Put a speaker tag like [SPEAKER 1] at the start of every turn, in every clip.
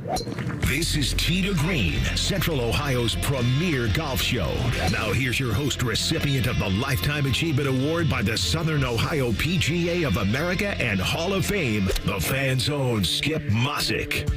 [SPEAKER 1] This is Tee to Green, Central Ohio's premier golf show. Now here's your host, recipient of the Lifetime Achievement Award by the Southern Ohio PGA of America and Hall of Fame, the Fan's own Skip Mosick.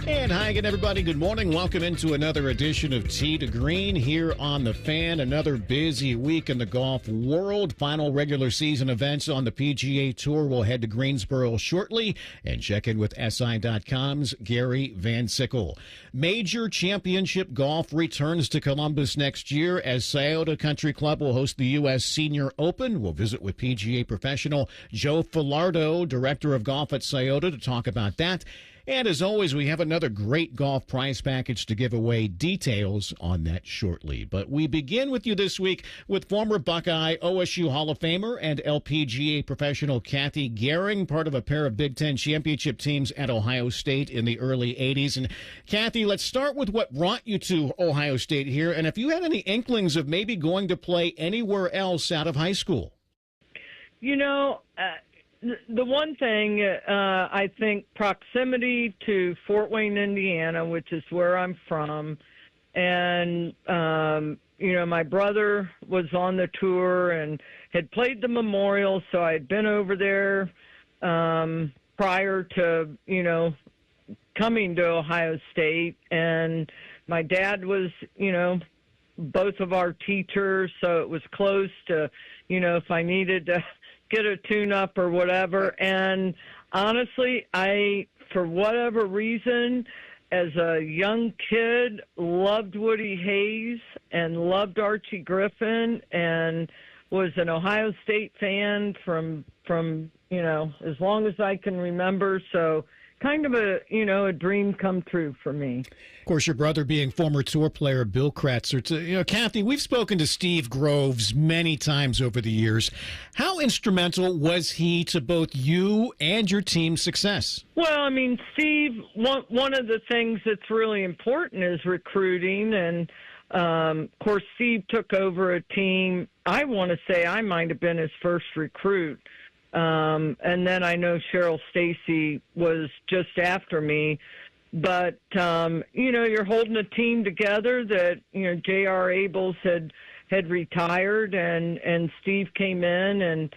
[SPEAKER 2] And hi again, everybody. Good morning. Welcome into another edition of Tee to Green here on The Fan. Another busy week in the golf world. Final regular season events on the PGA Tour. We'll head to Greensboro shortly and check in with SI.com's Gary Van Sickle. Major Championship Golf returns to Columbus next year as Scioto Country Club will host the U.S. Senior Open. We'll visit with PGA professional Joe Falardeau, Director of Golf at Scioto, to talk about that. And as always, we have another great golf prize package to give away. Details on that shortly. But we begin with you this week with former Buckeye OSU Hall of Famer and LPGA professional Cathy Gerring, part of a pair of Big Ten championship teams at Ohio State in the early 80s. And Cathy, let's start with what brought you to Ohio State here, and if you had any inklings of maybe going to play anywhere else out of high school.
[SPEAKER 3] You know, the one thing, I think proximity to Fort Wayne, Indiana, which is where I'm from, and, my brother was on the tour and had played the Memorial, so I had been over there prior to, coming to Ohio State, and my dad was, both of our teachers, so it was close to, if I needed to get a tune-up or whatever. And honestly, I, for whatever reason, as a young kid, loved Woody Hayes and loved Archie Griffin and was an Ohio State fan from as long as I can remember. So kind of a dream come true for me.
[SPEAKER 2] Of course, your brother being former tour player Bill Kratzer. Cathy, we've spoken to Steve Groves many times over the years. How instrumental was he to both you and your team's success?
[SPEAKER 3] Well, I mean, Steve, one of the things that's really important is recruiting. And, of course, Steve took over a team. I want to say I might have been his first recruit. And then I know Cheryl Stacy was just after me. But, you're holding a team together that, J.R. Abels had retired and Steve came in and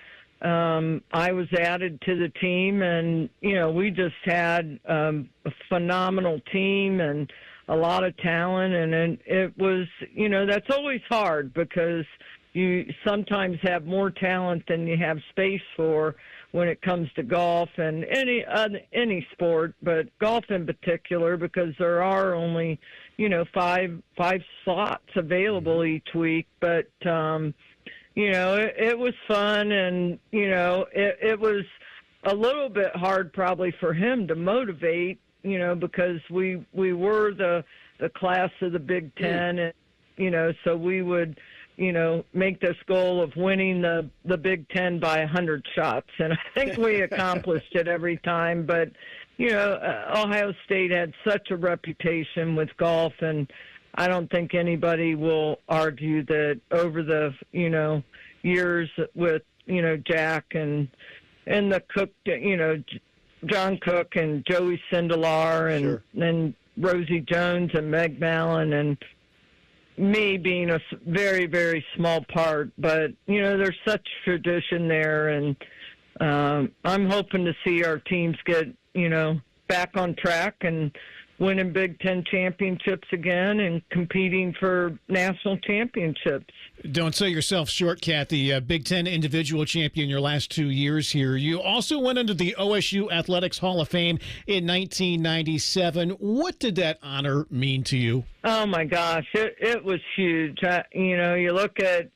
[SPEAKER 3] I was added to the team. And, we just had a phenomenal team and a lot of talent. And it was, that's always hard because you sometimes have more talent than you have space for when it comes to golf and any sport, but golf in particular, because there are only, five slots available each week. But, it was fun and, it was a little bit hard probably for him to motivate, because we were the class of the Big Ten and, so we would, make this goal of winning the Big Ten by 100 shots. And I think we accomplished it every time. But, Ohio State had such a reputation with golf, and I don't think anybody will argue that over the, years with, Jack and the Cook, John Cook and Joey Sindelar and
[SPEAKER 2] Sure.
[SPEAKER 3] then Rosie Jones and Meg Mallon and me being a very, very small part, but, there's such tradition there, and I'm hoping to see our teams get, back on track and winning Big Ten championships again and competing for national championships.
[SPEAKER 2] Don't sell yourself short, Cathy. Big Ten individual champion your last 2 years here. You also went into the OSU Athletics Hall of Fame in 1997. What did that honor mean to you?
[SPEAKER 3] Oh, my gosh, it was huge. You look at,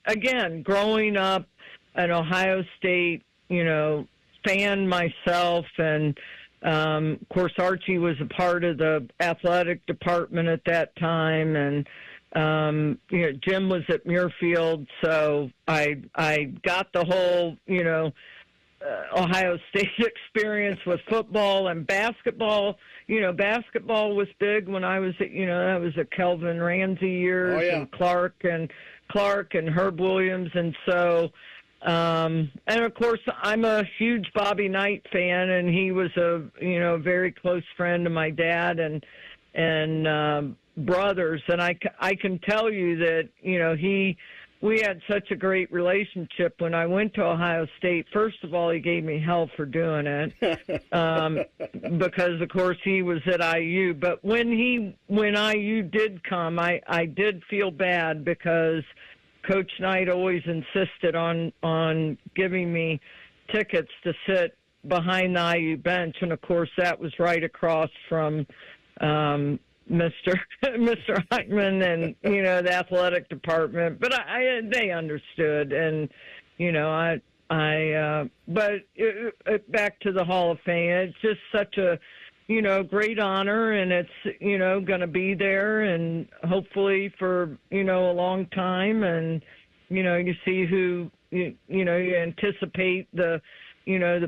[SPEAKER 3] again, growing up an Ohio State, fan myself, and of course, Archie was a part of the athletic department at that time, and Jim was at Muirfield, so I got the whole Ohio State experience with football and basketball. Basketball was big when I was at, that was a Kelvin Ramsey years,
[SPEAKER 2] oh, yeah.
[SPEAKER 3] and Clark and Herb Williams, and so And of course, I'm a huge Bobby Knight fan, and he was a very close friend of my dad and brothers. And I can tell you that we had such a great relationship. When I went to Ohio State, first of all, he gave me hell for doing it because, of course, he was at IU. But when IU did come, I did feel bad because Coach Knight always insisted on giving me tickets to sit behind the IU bench, and of course that was right across from Mr. Heitman and the athletic department. But they understood, and but back to the Hall of Fame. It's just such a great honor, and it's going to be there, and hopefully for a long time. And you see who you anticipate the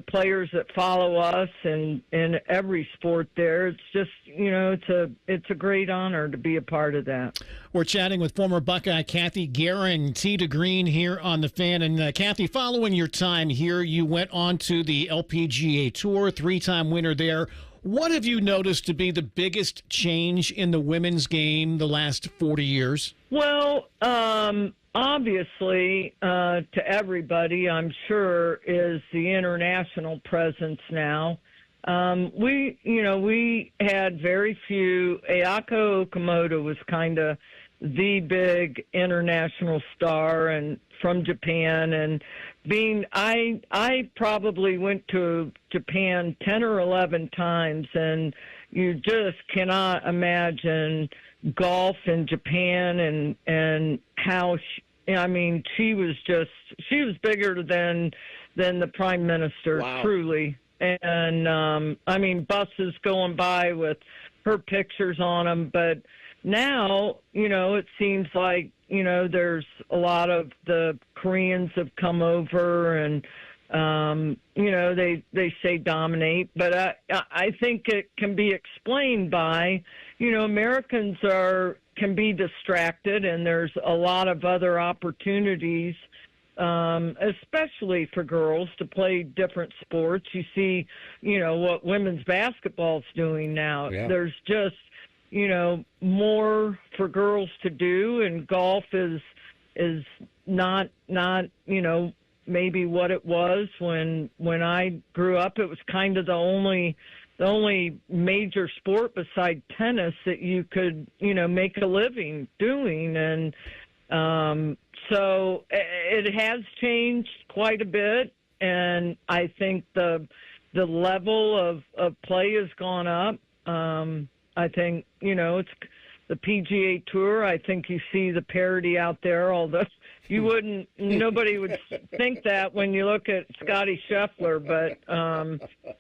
[SPEAKER 3] players that follow us and in every sport there. It's just it's a great honor to be a part of that.
[SPEAKER 2] We're chatting with former Buckeye Cathy Gerring, Tee to Green here on the Fan. And Cathy, following your time here, you went on to the LPGA Tour, 3-time winner there. What have you noticed to be the biggest change in the women's game the last 40 years?
[SPEAKER 3] Well, obviously, to everybody, I'm sure, is the international presence now. We had very few. Ayako Okamoto was kind of the big international star and from Japan, and I probably went to Japan 10 or 11 times, and you just cannot imagine golf in Japan and how she was bigger than the prime minister. Wow. Truly. And buses going by with her pictures on them, but now it seems like there's a lot of the Koreans have come over, and they say dominate, but I think it can be explained by Americans can be distracted, and there's a lot of other opportunities, especially for girls, to play different sports. You see what women's basketball's doing now. Yeah. There's just more for girls to do, and golf is not maybe what it was when I grew up. It was kind of the only major sport beside tennis that you could make a living doing, and so it has changed quite a bit, and I think the level of play has gone up. I think, it's the PGA Tour. I think you see the parity out there, although nobody would think that when you look at Scottie Scheffler, but,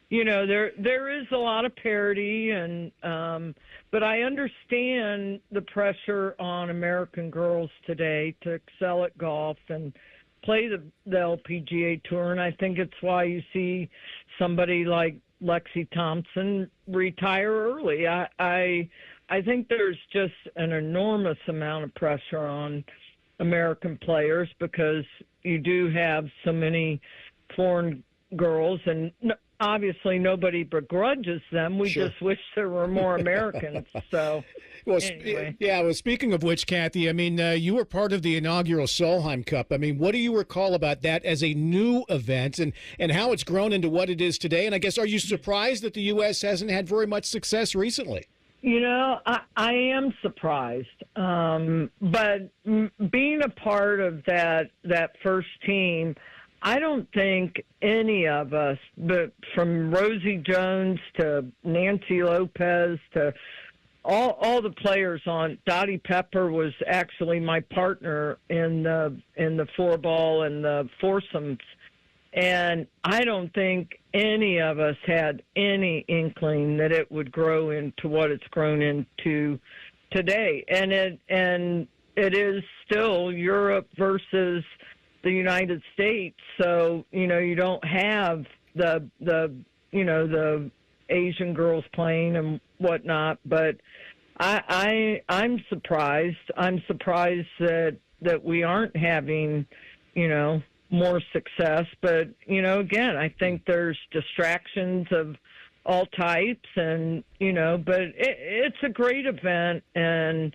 [SPEAKER 3] there is a lot of parity, and, but I understand the pressure on American girls today to excel at golf and play the LPGA Tour, and I think it's why you see somebody like Lexi Thompson retire early. I think there's just an enormous amount of pressure on American players because you do have so many foreign girls, and obviously nobody begrudges them. We just wish there were more Americans. So,
[SPEAKER 2] well,
[SPEAKER 3] anyway.
[SPEAKER 2] Well, speaking of which, Cathy, you were part of the inaugural Solheim Cup. What do you recall about that as a new event and how it's grown into what it is today? And I guess, are you surprised that the U.S. hasn't had very much success recently?
[SPEAKER 3] I am surprised. But being a part of that first team, I don't think any of us, but from Rosie Jones to Nancy Lopez to all the players on, Dottie Pepper was actually my partner in the four ball and the foursomes. And I don't think any of us had any inkling that it would grow into what it's grown into today. And it is still Europe versus the United States. So, you don't have the Asian girls playing and whatnot, but I'm surprised. I'm surprised that we aren't having, more success. But, again, I think there's distractions of all types, and, but it's a great event, and,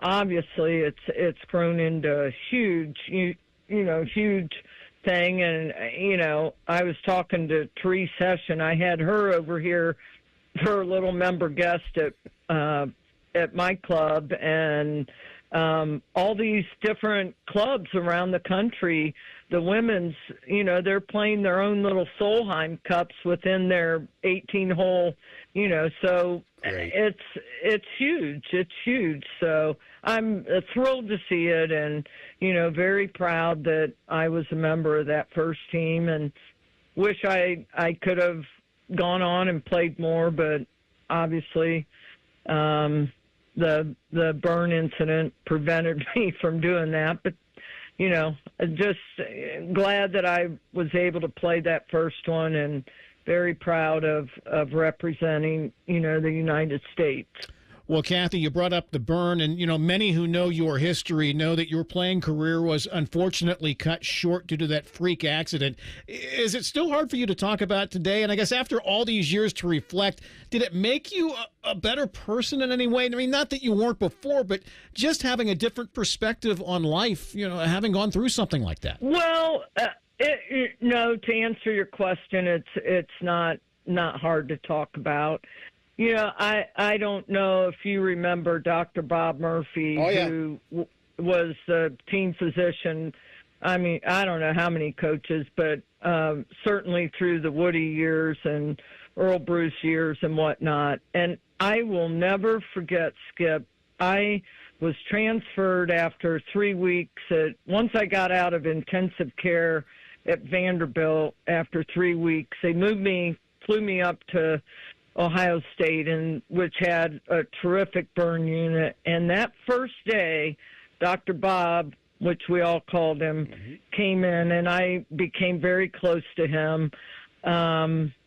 [SPEAKER 3] obviously it's grown into a huge thing. And, I was talking to Therese Hession. I had her over here for a little member guest at my club, and all these different clubs around the country, the women's, they're playing their own little Solheim Cups within their 18-hole, so
[SPEAKER 2] Great.
[SPEAKER 3] It's huge. It's huge. So I'm thrilled to see it, and, very proud that I was a member of that first team, and wish I could have gone on and played more, but obviously the burn incident prevented me from doing that. But, just glad that I was able to play that first one, and very proud of representing, the United States.
[SPEAKER 2] Well, Cathy, you brought up the burn, and, many who know your history know that your playing career was unfortunately cut short due to that freak accident. Is it still hard for you to talk about today? And I guess after all these years to reflect, did it make you a better person in any way? I mean, not that you weren't before, but just having a different perspective on life, having gone through something like that.
[SPEAKER 3] Well, no, to answer your question, it's not hard to talk about. I don't know if you remember Dr. Bob Murphy, who was the team physician. I mean, I don't know how many coaches, but certainly through the Woody years and Earl Bruce years and whatnot. And I will never forget, Skip, I was transferred after 3 weeks. Once I got out of intensive care at Vanderbilt after 3 weeks, they flew me up to Ohio State, which had a terrific burn unit. And that first day, Dr. Bob, which we all called him, came in, and I became very close to him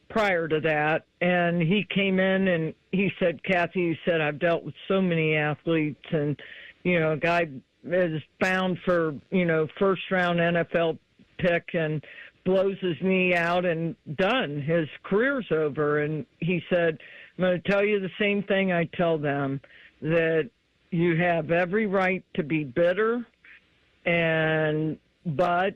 [SPEAKER 3] prior to that. And he came in and he said, Cathy, he said, I've dealt with so many athletes, and, a guy is bound for, first-round NFL pick and blows his knee out and done. His career's over. And he said, I'm going to tell you the same thing I tell them, that you have every right to be bitter, but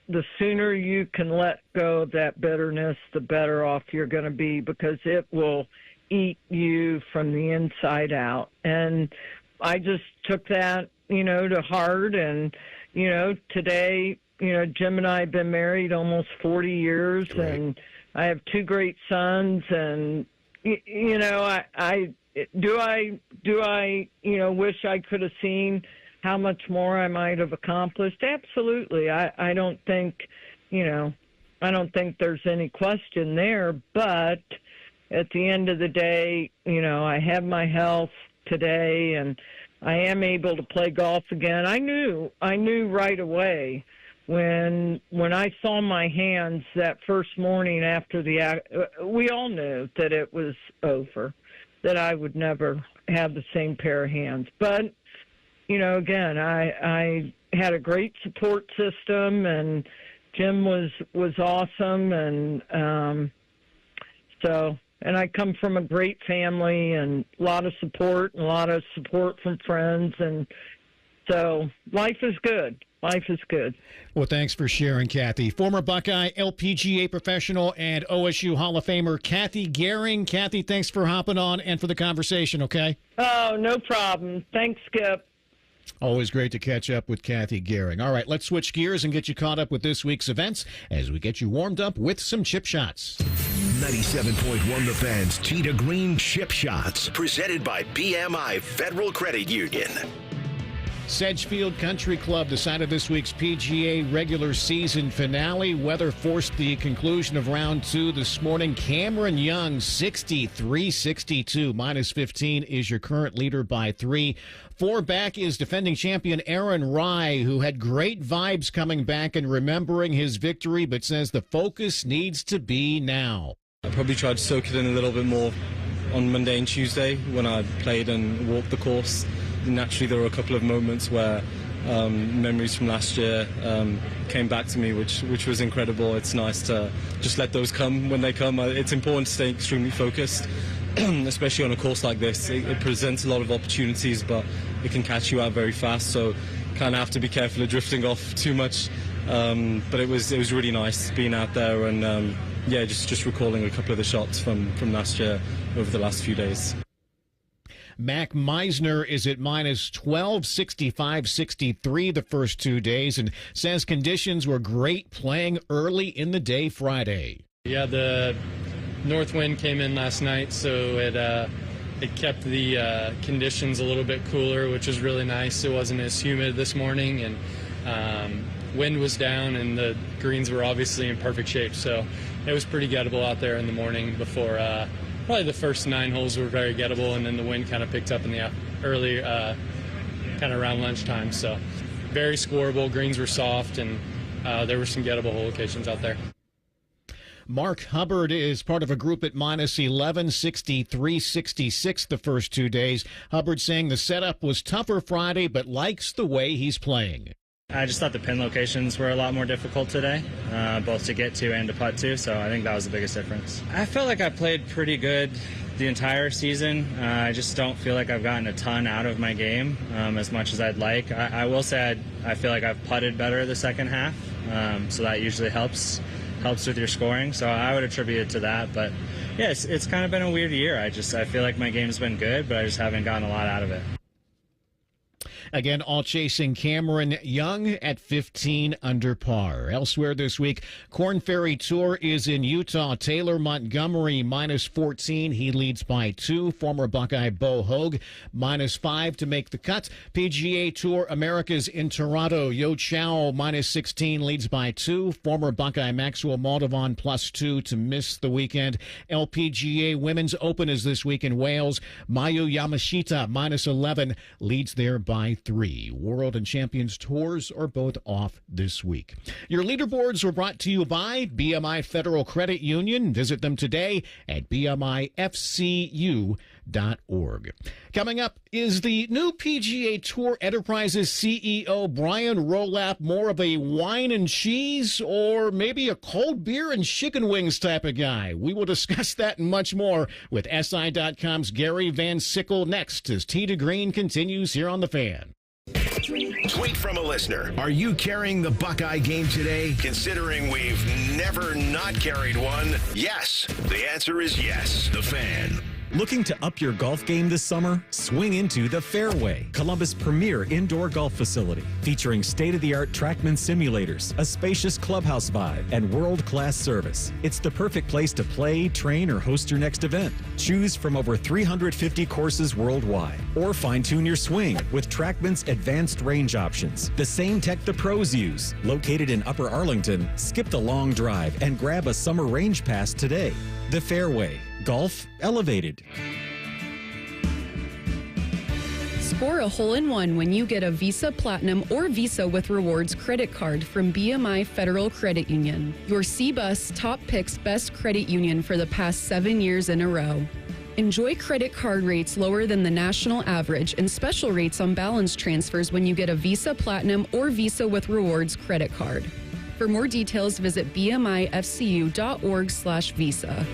[SPEAKER 3] the sooner you can let go of that bitterness, the better off you're going to be, because it will eat you from the inside out. And I just took that, to heart. And, today, Jim and I have been married almost 40 years,
[SPEAKER 2] Great.
[SPEAKER 3] And I have two great sons. And, I wish I could have seen how much more I might have accomplished. Absolutely. I don't think there's any question there. But at the end of the day, I have my health today, and I am able to play golf again. I knew right away when I saw my hands that first morning after we all knew that it was over, that I would never have the same pair of hands. But, again, I had a great support system, and Jim was awesome. And and I come from a great family, and a lot of support from friends. And so life is good. Life is good.
[SPEAKER 2] Well, thanks for sharing, Cathy. Former Buckeye, LPGA professional, and OSU Hall of Famer Cathy Gerring. Cathy, thanks for hopping on and for the conversation, okay?
[SPEAKER 3] Oh, no problem. Thanks, Skip.
[SPEAKER 2] Always great to catch up with Cathy Gerring. All right, let's switch gears and get you caught up with this week's events as we get you warmed up with some chip shots.
[SPEAKER 1] 97.1 The Fan's Tee to Green Chip Shots, presented by BMI Federal Credit Union.
[SPEAKER 2] Sedgefield Country Club decided this week's PGA regular season finale. Weather forced the conclusion of round 2 this morning. Cameron Young, 63-62, minus 15 is your current leader by 3. 4 back is defending champion Aaron Rai, who had great vibes coming back and remembering his victory, but says the focus needs to be now.
[SPEAKER 4] I probably tried to soak it in a little bit more on Monday and Tuesday when I played and walked the course. Naturally, there were a couple of moments where memories from last year came back to me, which was incredible. It's nice to just let those come when they come. It's important to stay extremely focused, especially on a course like this. It presents a lot of opportunities, but it can catch you out very fast, so kind of have to be careful of drifting off too much. But it was really nice being out there and just recalling a couple of the shots from last year over the last few days.
[SPEAKER 2] Mac Meisner is at minus 12, 65, 63 the first 2 days, and says conditions were great playing early in the day Friday.
[SPEAKER 5] Yeah, the north wind came in last night, so it kept the conditions a little bit cooler, which was really nice. It wasn't as humid this morning, and wind was down, and the greens were obviously in perfect shape, so it was pretty gettable out there in the morning before. Probably the first 9 holes were very gettable, and then the wind kind of picked up in the early, kind of around lunchtime. So very scoreable. Greens were soft, and there were some gettable hole locations out there.
[SPEAKER 2] Mark Hubbard is part of a group at minus 11, 63, 66 the first 2 days. Hubbard saying the setup was tougher Friday, but likes the way he's playing.
[SPEAKER 6] I just thought the pin locations were a lot more difficult today, both to get to and to putt to, so I think that was the biggest difference. I felt like I played pretty good the entire season. I just don't feel like I've gotten a ton out of my game as much as I'd like. I will say I feel like I've putted better the second half, so that usually helps with your scoring, so I would attribute it to that. But yeah, it's kind of been a weird year. I feel like my game's been good, but I just haven't gotten a lot out of it.
[SPEAKER 2] Again, all chasing Cameron Young at 15 under par. Elsewhere this week, Korn Ferry Tour is in Utah. Taylor Montgomery minus 14. He leads by 2. Former Buckeye Bo Hogue minus 5 to make the cut. PGA Tour Americas in Toronto. Yo Chow minus 16 leads by 2. Former Buckeye Maxwell Moldovan plus 2 to miss the weekend. LPGA Women's Open is this week in Wales. Mayu Yamashita minus 11 leads there by 3. World and Champions Tours are both off this week. Your leaderboards were brought to you by BMI Federal Credit Union. Visit them today at bmifcu.org. Coming up is the new PGA Tour Enterprises CEO Brian Rolapp, more of a wine and cheese or maybe a cold beer and chicken wings type of guy? We will discuss that and much more with SI.com's Gary Van Sickle next as Tee to Green continues here on The Fan.
[SPEAKER 1] Tweet from a listener. Are you carrying the Buckeye game today? Considering we've never not carried one, yes. The answer is yes. The Fan.
[SPEAKER 7] Looking to up your golf game this summer? Swing into the Fairway, Columbus' premier indoor golf facility, featuring state-of-the-art TrackMan simulators, a spacious clubhouse vibe, and world-class service. It's the perfect place to play, train, or host your next event. Choose from over 350 courses worldwide, or fine-tune your swing with TrackMan's advanced range options, the same tech the pros use. Located in Upper Arlington, skip the long drive and grab a summer range pass today. The Fairway. Golf elevated.
[SPEAKER 8] Score a hole-in-one when you get a Visa Platinum or Visa with Rewards credit card from BMI Federal Credit Union, your CBUS Top Picks Best Credit Union for the past 7 years in a row. Enjoy credit card rates lower than the national average and special rates on balance transfers when you get a Visa Platinum or Visa with Rewards credit card. For more details, visit bmifcu.org/visa.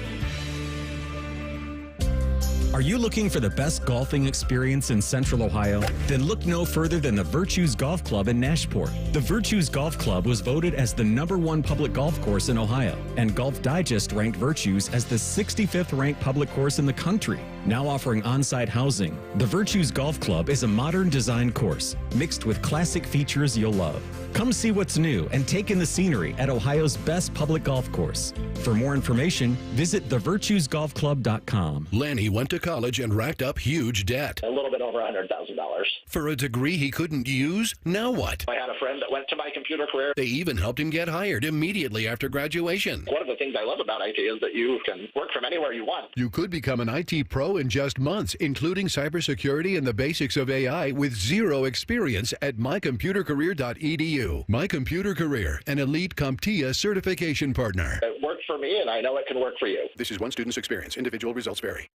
[SPEAKER 7] Are you looking for the best golfing experience in Central Ohio? Then look no further than the Virtues Golf Club in Nashport. The Virtues Golf Club was voted as the #1 public golf course in Ohio, and Golf Digest ranked Virtues as the 65th ranked public course in the country. Now offering on-site housing, the Virtues Golf Club is a modern design course mixed with classic features you'll love. Come see what's new and take in the scenery at Ohio's best public golf course. For more information, visit thevirtuesgolfclub.com.
[SPEAKER 1] Lanny went to college and racked up huge debt.
[SPEAKER 9] A little bit over $100,000.
[SPEAKER 1] For a degree he couldn't use? Now what?
[SPEAKER 9] I had a friend that went to My Computer Career.
[SPEAKER 1] They even helped him get hired immediately after graduation.
[SPEAKER 9] One of the things I love about IT is that you can work from anywhere you want.
[SPEAKER 1] You could become an IT pro in just months, including cybersecurity and the basics of AI with zero experience at mycomputercareer.edu. My Computer Career, an elite CompTIA certification partner.
[SPEAKER 9] It worked for me, and I know it can work for you.
[SPEAKER 1] This is one student's experience. Individual results vary.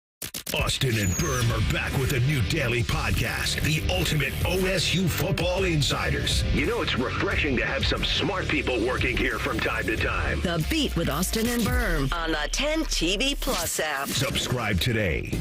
[SPEAKER 1] Austin and Berm are back with a new daily podcast, the ultimate OSU football insiders. You know, it's refreshing to have some smart people working here from time to time.
[SPEAKER 10] The Beat with Austin and Berm on the 10 TV Plus app.
[SPEAKER 1] Subscribe today.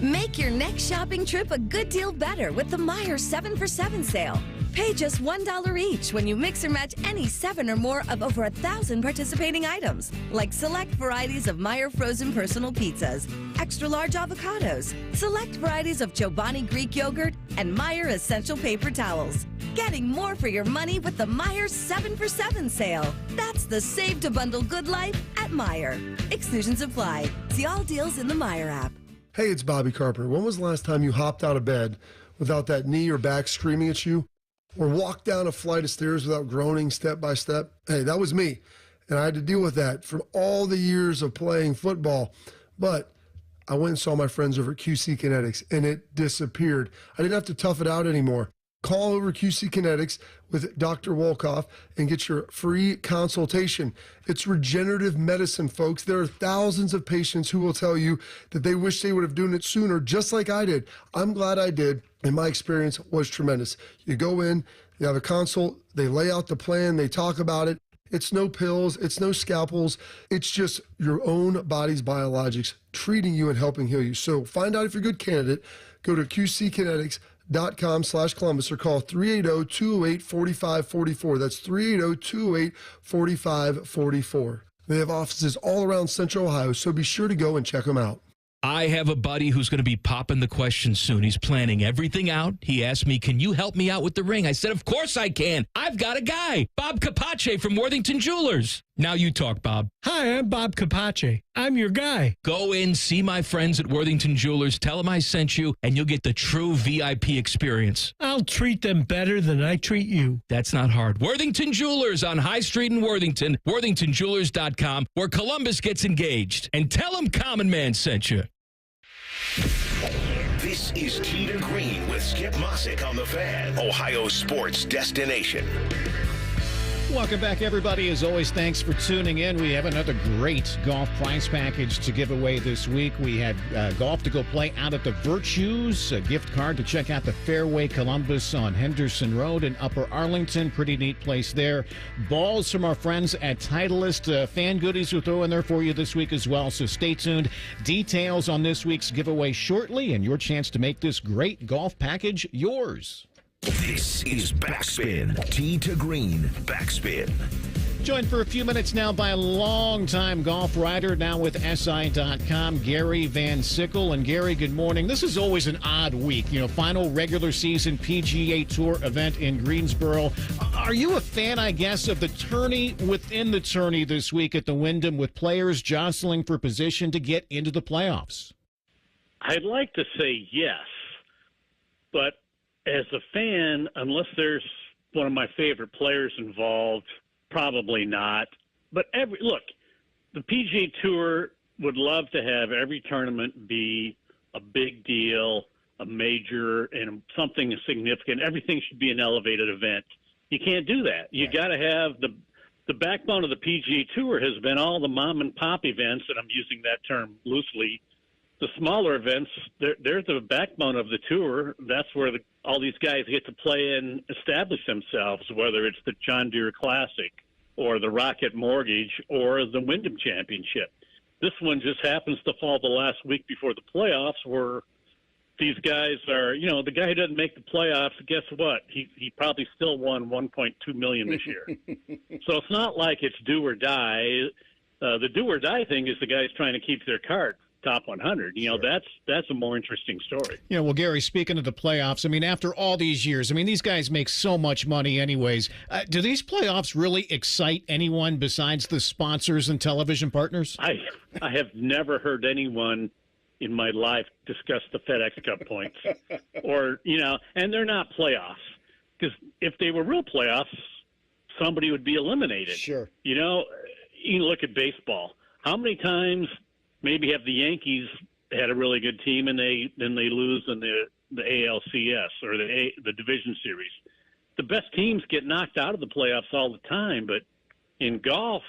[SPEAKER 11] Make your next shopping trip a good deal better with the Meijer 7 for 7 sale. Pay just $1 each when you mix or match any 7 or more of over 1,000 participating items, like select varieties of Meijer frozen personal pizzas, extra large avocados, select varieties of Chobani Greek yogurt, and Meijer essential paper towels. Getting more for your money with the Meijer 7 for 7 sale. That's the save to bundle good life at Meijer. Exclusions apply. See all deals in the Meijer app.
[SPEAKER 12] Hey, it's Bobby Carpenter. When was the last time you hopped out of bed without that knee or back screaming at you? Or walked down a flight of stairs without groaning step by step? Hey, that was me. And I had to deal with that for all the years of playing football. But I went and saw my friends over at QC Kinetics, and it disappeared. I didn't have to tough it out anymore. Call over QC Kinetics with Dr. Wolkoff and get your free consultation. It's regenerative medicine, folks. There are thousands of patients who will tell you that they wish they would have done it sooner, just like I did. I'm glad I did, and my experience was tremendous. You go in, you have a consult, they lay out the plan, they talk about it. It's no pills, it's no scalpels. It's just your own body's biologics treating you and helping heal you. So find out if you're a good candidate. Go to QCkinetics.com/Columbus or call 380-208-4544. That's 380-208-4544. They have offices all around Central Ohio, so be sure to go and check them out.
[SPEAKER 13] I have a buddy who's going to be popping the question soon. He's planning everything out. He asked me, can you help me out with the ring? I said, of course I can. I've got a guy, Bob Capace from Worthington Jewelers. Now you talk, Bob.
[SPEAKER 14] Hi, I'm Bob Capace. I'm your guy.
[SPEAKER 13] Go in, see my friends at Worthington Jewelers. Tell them I sent you, and you'll get the true VIP experience.
[SPEAKER 14] I'll treat them better than I treat you.
[SPEAKER 13] That's not hard. Worthington Jewelers on High Street in Worthington, worthingtonjewelers.com, where Columbus gets engaged. And tell them Common Man sent you.
[SPEAKER 1] This is Tee to Green with Skip Mossick on the Fan, Ohio sports destination.
[SPEAKER 2] Welcome back, everybody. As always, thanks for tuning in. We have another great golf prize package to give away this week. We have golf to go play out at the Virtues, a gift card to check out the Fairway Columbus on Henderson Road in Upper Arlington. Pretty neat place there. Balls from our friends at Titleist. Fan goodies we'll throw in there for you this week as well, so stay tuned. Details on this week's giveaway shortly, and your chance to make this great golf package yours.
[SPEAKER 1] This is Backspin. Tee to Green Backspin.
[SPEAKER 2] Joined for a few minutes now by a longtime golf writer, now with SI.com, Gary Van Sickle. And Gary, good morning. This is always an odd week, final regular season PGA Tour event in Greensboro. Are you a fan, I guess, of the tourney within the tourney this week at the Wyndham, with players jostling for position to get into the playoffs?
[SPEAKER 15] I'd like to say yes, but as a fan, unless there's one of my favorite players involved, probably not. But look, the PGA Tour would love to have every tournament be a big deal, a major, and something significant. Everything should be an elevated event. You can't do that. You got to have the backbone of the PGA Tour has been all the mom and pop events, and I'm using that term loosely. The smaller events, they're the backbone of the tour. That's where all these guys get to play and establish themselves, whether it's the John Deere Classic or the Rocket Mortgage or the Wyndham Championship. This one just happens to fall the last week before the playoffs, where these guys are, the guy who doesn't make the playoffs, guess what? He probably still won $1.2 million this year. So it's not like it's do or die. The do or die thing is the guys trying to keep their card top 100. Sure. That's a more interesting story.
[SPEAKER 2] Well, Gary, speaking of the playoffs, after all these years, these guys make so much money anyways. Do these playoffs really excite anyone besides the sponsors and television partners?
[SPEAKER 15] I have never heard anyone in my life discuss the FedEx Cup points or, and they're not playoffs, because if they were real playoffs, somebody would be eliminated.
[SPEAKER 2] Sure.
[SPEAKER 15] You look at baseball. How many times maybe have the Yankees had a really good team and then they lose in the ALCS or the division series? The best teams get knocked out of the playoffs all the time, but in golf,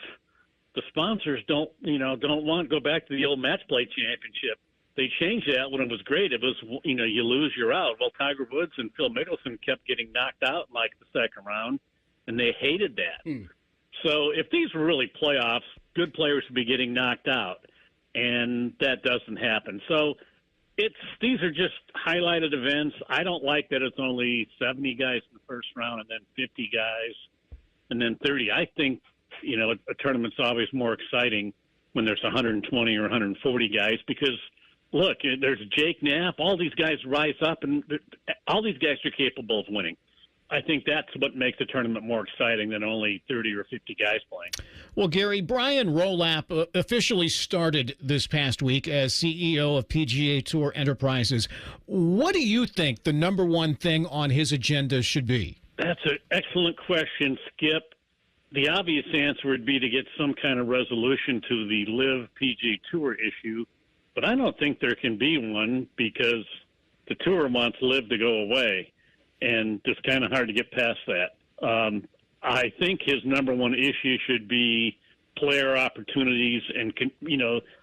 [SPEAKER 15] the sponsors don't want to go back to the old match play championship. They changed that when it was great. It was, you lose, you're out. Well, Tiger Woods and Phil Mickelson kept getting knocked out in like the second round, and they hated that. So if these were really playoffs, good players would be getting knocked out, and that doesn't happen. So these are just highlighted events. I don't like that it's only 70 guys in the first round and then 50 guys and then 30. I think, a tournament's always more exciting when there's 120 or 140 guys because, look, there's Jake Knapp. All these guys rise up, and all these guys are capable of winning. I think that's what makes the tournament more exciting than only 30 or 50 guys playing.
[SPEAKER 2] Well, Gary, Brian Rolapp officially started this past week as CEO of PGA Tour Enterprises. What do you think the number one thing on his agenda should be?
[SPEAKER 15] That's an excellent question, Skip. The obvious answer would be to get some kind of resolution to the LIV PGA Tour issue, but I don't think there can be one because the Tour wants LIV to go away. And it's kind of hard to get past that. I think his number one issue should be player opportunities. And,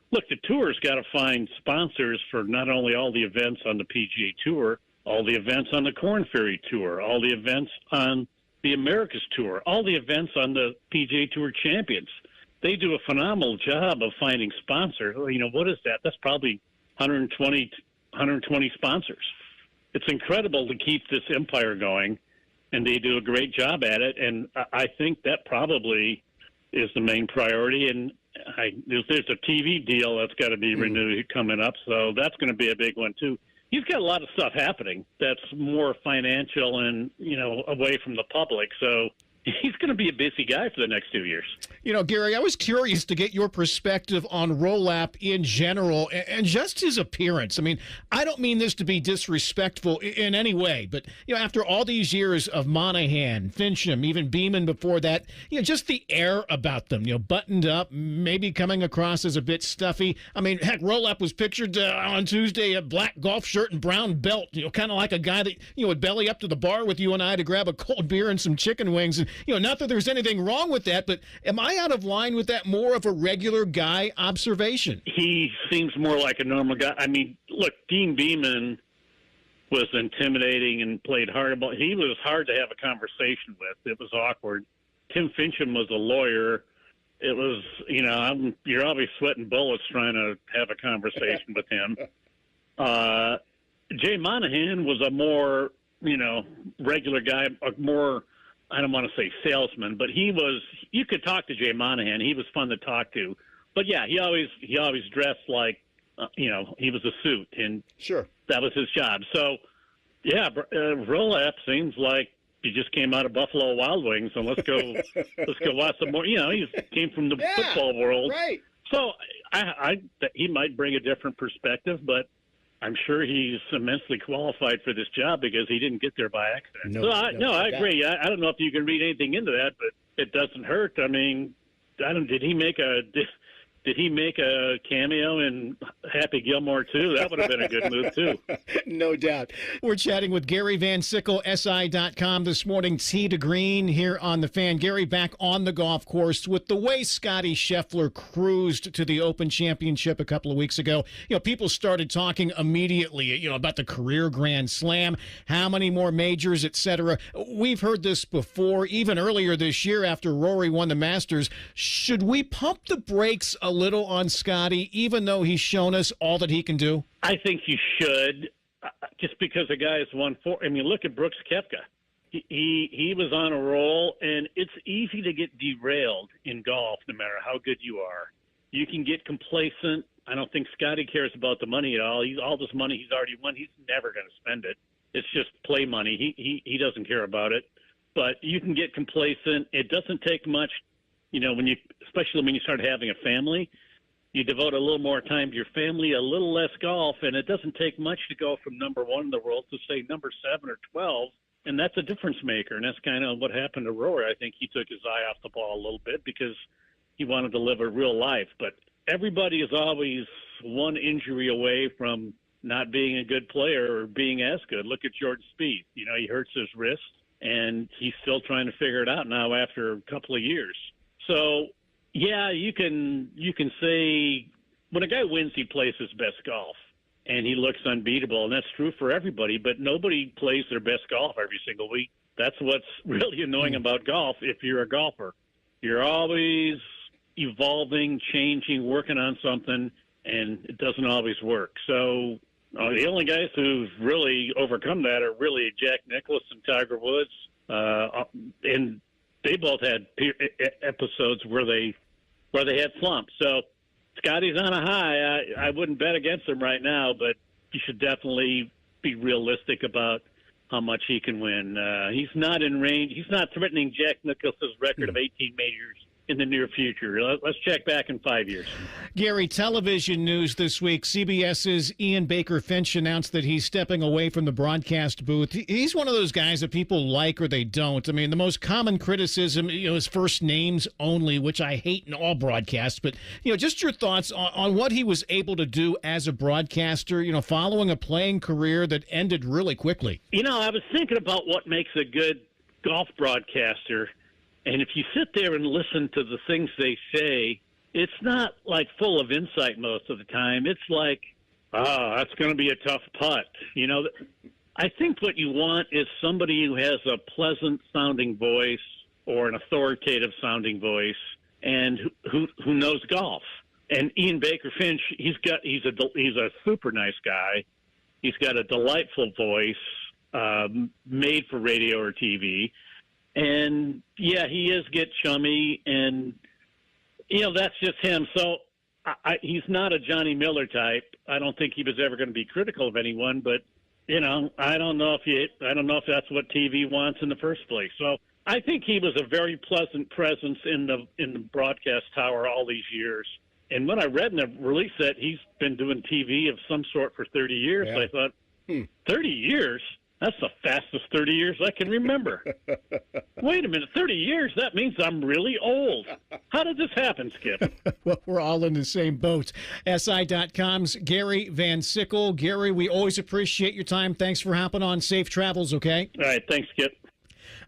[SPEAKER 15] look, the Tour's got to find sponsors for not only all the events on the PGA Tour, all the events on the Korn Ferry Tour, all the events on the Americas Tour, all the events on the PGA Tour Champions. They do a phenomenal job of finding sponsors. What is that? That's probably 120 sponsors. It's incredible to keep this empire going, and they do a great job at it. And I think that probably is the main priority. And there's a TV deal that's got to be renewed coming up, so that's going to be a big one too. He's got a lot of stuff happening that's more financial and away from the public. So he's going to be a busy guy for the next 2 years.
[SPEAKER 2] Gary, I was curious to get your perspective on Rolapp in general and just his appearance. I mean, I don't mean this to be disrespectful in any way, but, after all these years of Monahan, Fincham, even Beeman before that, just the air about them, buttoned up, maybe coming across as a bit stuffy. I mean, heck, Rolapp was pictured on Tuesday, a black golf shirt and brown belt, kind of like a guy that, would belly up to the bar with you and I to grab a cold beer and some chicken wings. And, not that there's anything wrong with that, but am I out of line with that more of a regular guy observation?
[SPEAKER 15] He seems more like a normal guy. I mean, look, Dean Beeman was intimidating and played hard. He was hard to have a conversation with. It was awkward. Tim Fincham was a lawyer. It was, you're always sweating bullets trying to have a conversation with him. Jay Monahan was a more, regular guy, a more, I don't want to say salesman, but you could talk to Jay Monahan. He was fun to talk to. But yeah, he always dressed like, he was a suit, and
[SPEAKER 2] sure,
[SPEAKER 15] that was his job. So yeah, Rolapp seems like he just came out of Buffalo Wild Wings, and let's go watch some more. He came from the football world.
[SPEAKER 2] Right.
[SPEAKER 15] So he might bring a different perspective, but I'm sure he's immensely qualified for this job because he didn't get there by accident. I agree. I don't know if you can read anything into that, but it doesn't hurt. I mean, did he make a cameo in Happy Gilmore too? That would have been a good move too.
[SPEAKER 2] No doubt. We're chatting with Gary Van Sickle, SI.com this morning, Tee to Green here on The Fan. Gary, back on the golf course with the way Scottie Scheffler cruised to the Open Championship a couple of weeks ago. People started talking immediately, about the career Grand Slam, how many more majors, etc. We've heard this before, even earlier this year after Rory won the Masters. Should we pump the brakes a little on Scottie, even though he's shown us all that he can do?
[SPEAKER 15] I think you should, just because the guy has won four. I mean, look at Brooks Koepka. He was on a roll, and it's easy to get derailed in golf no matter how good you are. You can get complacent. I don't think Scottie cares about the money at all. All this money he's already won, he's never going to spend it. It's just play money. He doesn't care about it. But you can get complacent. It doesn't take much. Especially when you start having a family, you devote a little more time to your family, a little less golf, and it doesn't take much to go from number 1 in the world to, say, number 7 or 12, and that's a difference maker, and that's kind of what happened to Rory. I think he took his eye off the ball a little bit because he wanted to live a real life, but everybody is always one injury away from not being a good player or being as good. Look at Jordan Spieth. He hurts his wrist, and he's still trying to figure it out now after a couple of years. So, yeah, you can say when a guy wins, he plays his best golf. and he looks unbeatable, and that's true for everybody, but nobody plays their best golf every single week. That's what's really annoying about golf if you're a golfer. You're always evolving, changing, working on something, and it doesn't always work. So the only guys who've really overcome that are really Jack Nicklaus and Tiger Woods, and they both had episodes where they had slumps. So Scottie's on a high. I wouldn't bet against him right now, but you should definitely be realistic about how much he can win. He's not in range. He's not threatening Jack Nicklaus's record of 18 majors in the near future. Let's check back in 5 years.
[SPEAKER 2] Gary, television news this week. CBS's Ian Baker Finch announced that he's stepping away from the broadcast booth. He's one of those guys that people like or they don't. I mean, the most common criticism, is first names only, which I hate in all broadcasts. But, just your thoughts on what he was able to do as a broadcaster, following a playing career that ended really quickly.
[SPEAKER 15] I was thinking about what makes a good golf broadcaster. And if you sit there and listen to the things they say, it's not like full of insight most of the time. It's like, that's going to be a tough putt. I think what you want is somebody who has a pleasant sounding voice or an authoritative sounding voice and who knows golf. And Ian Baker Finch, he's a super nice guy. He's got a delightful voice, made for radio or TV. And, yeah, he is get chummy, and, that's just him. So he's not a Johnny Miller type. I don't think he was ever going to be critical of anyone, but, I don't know if that's what TV wants in the first place. So I think he was a very pleasant presence in the broadcast tower all these years. And when I read in the release that he's been doing TV of some sort for 30 years, I thought, 30 years? That's the fastest 30 years I can remember. Wait a minute, 30 years? That means I'm really old. How did this happen, Skip?
[SPEAKER 2] Well, we're all in the same boat. SI.com's Gary Van Sickle. Gary, we always appreciate your time. Thanks for hopping on. Safe travels, okay?
[SPEAKER 15] All right, thanks, Skip.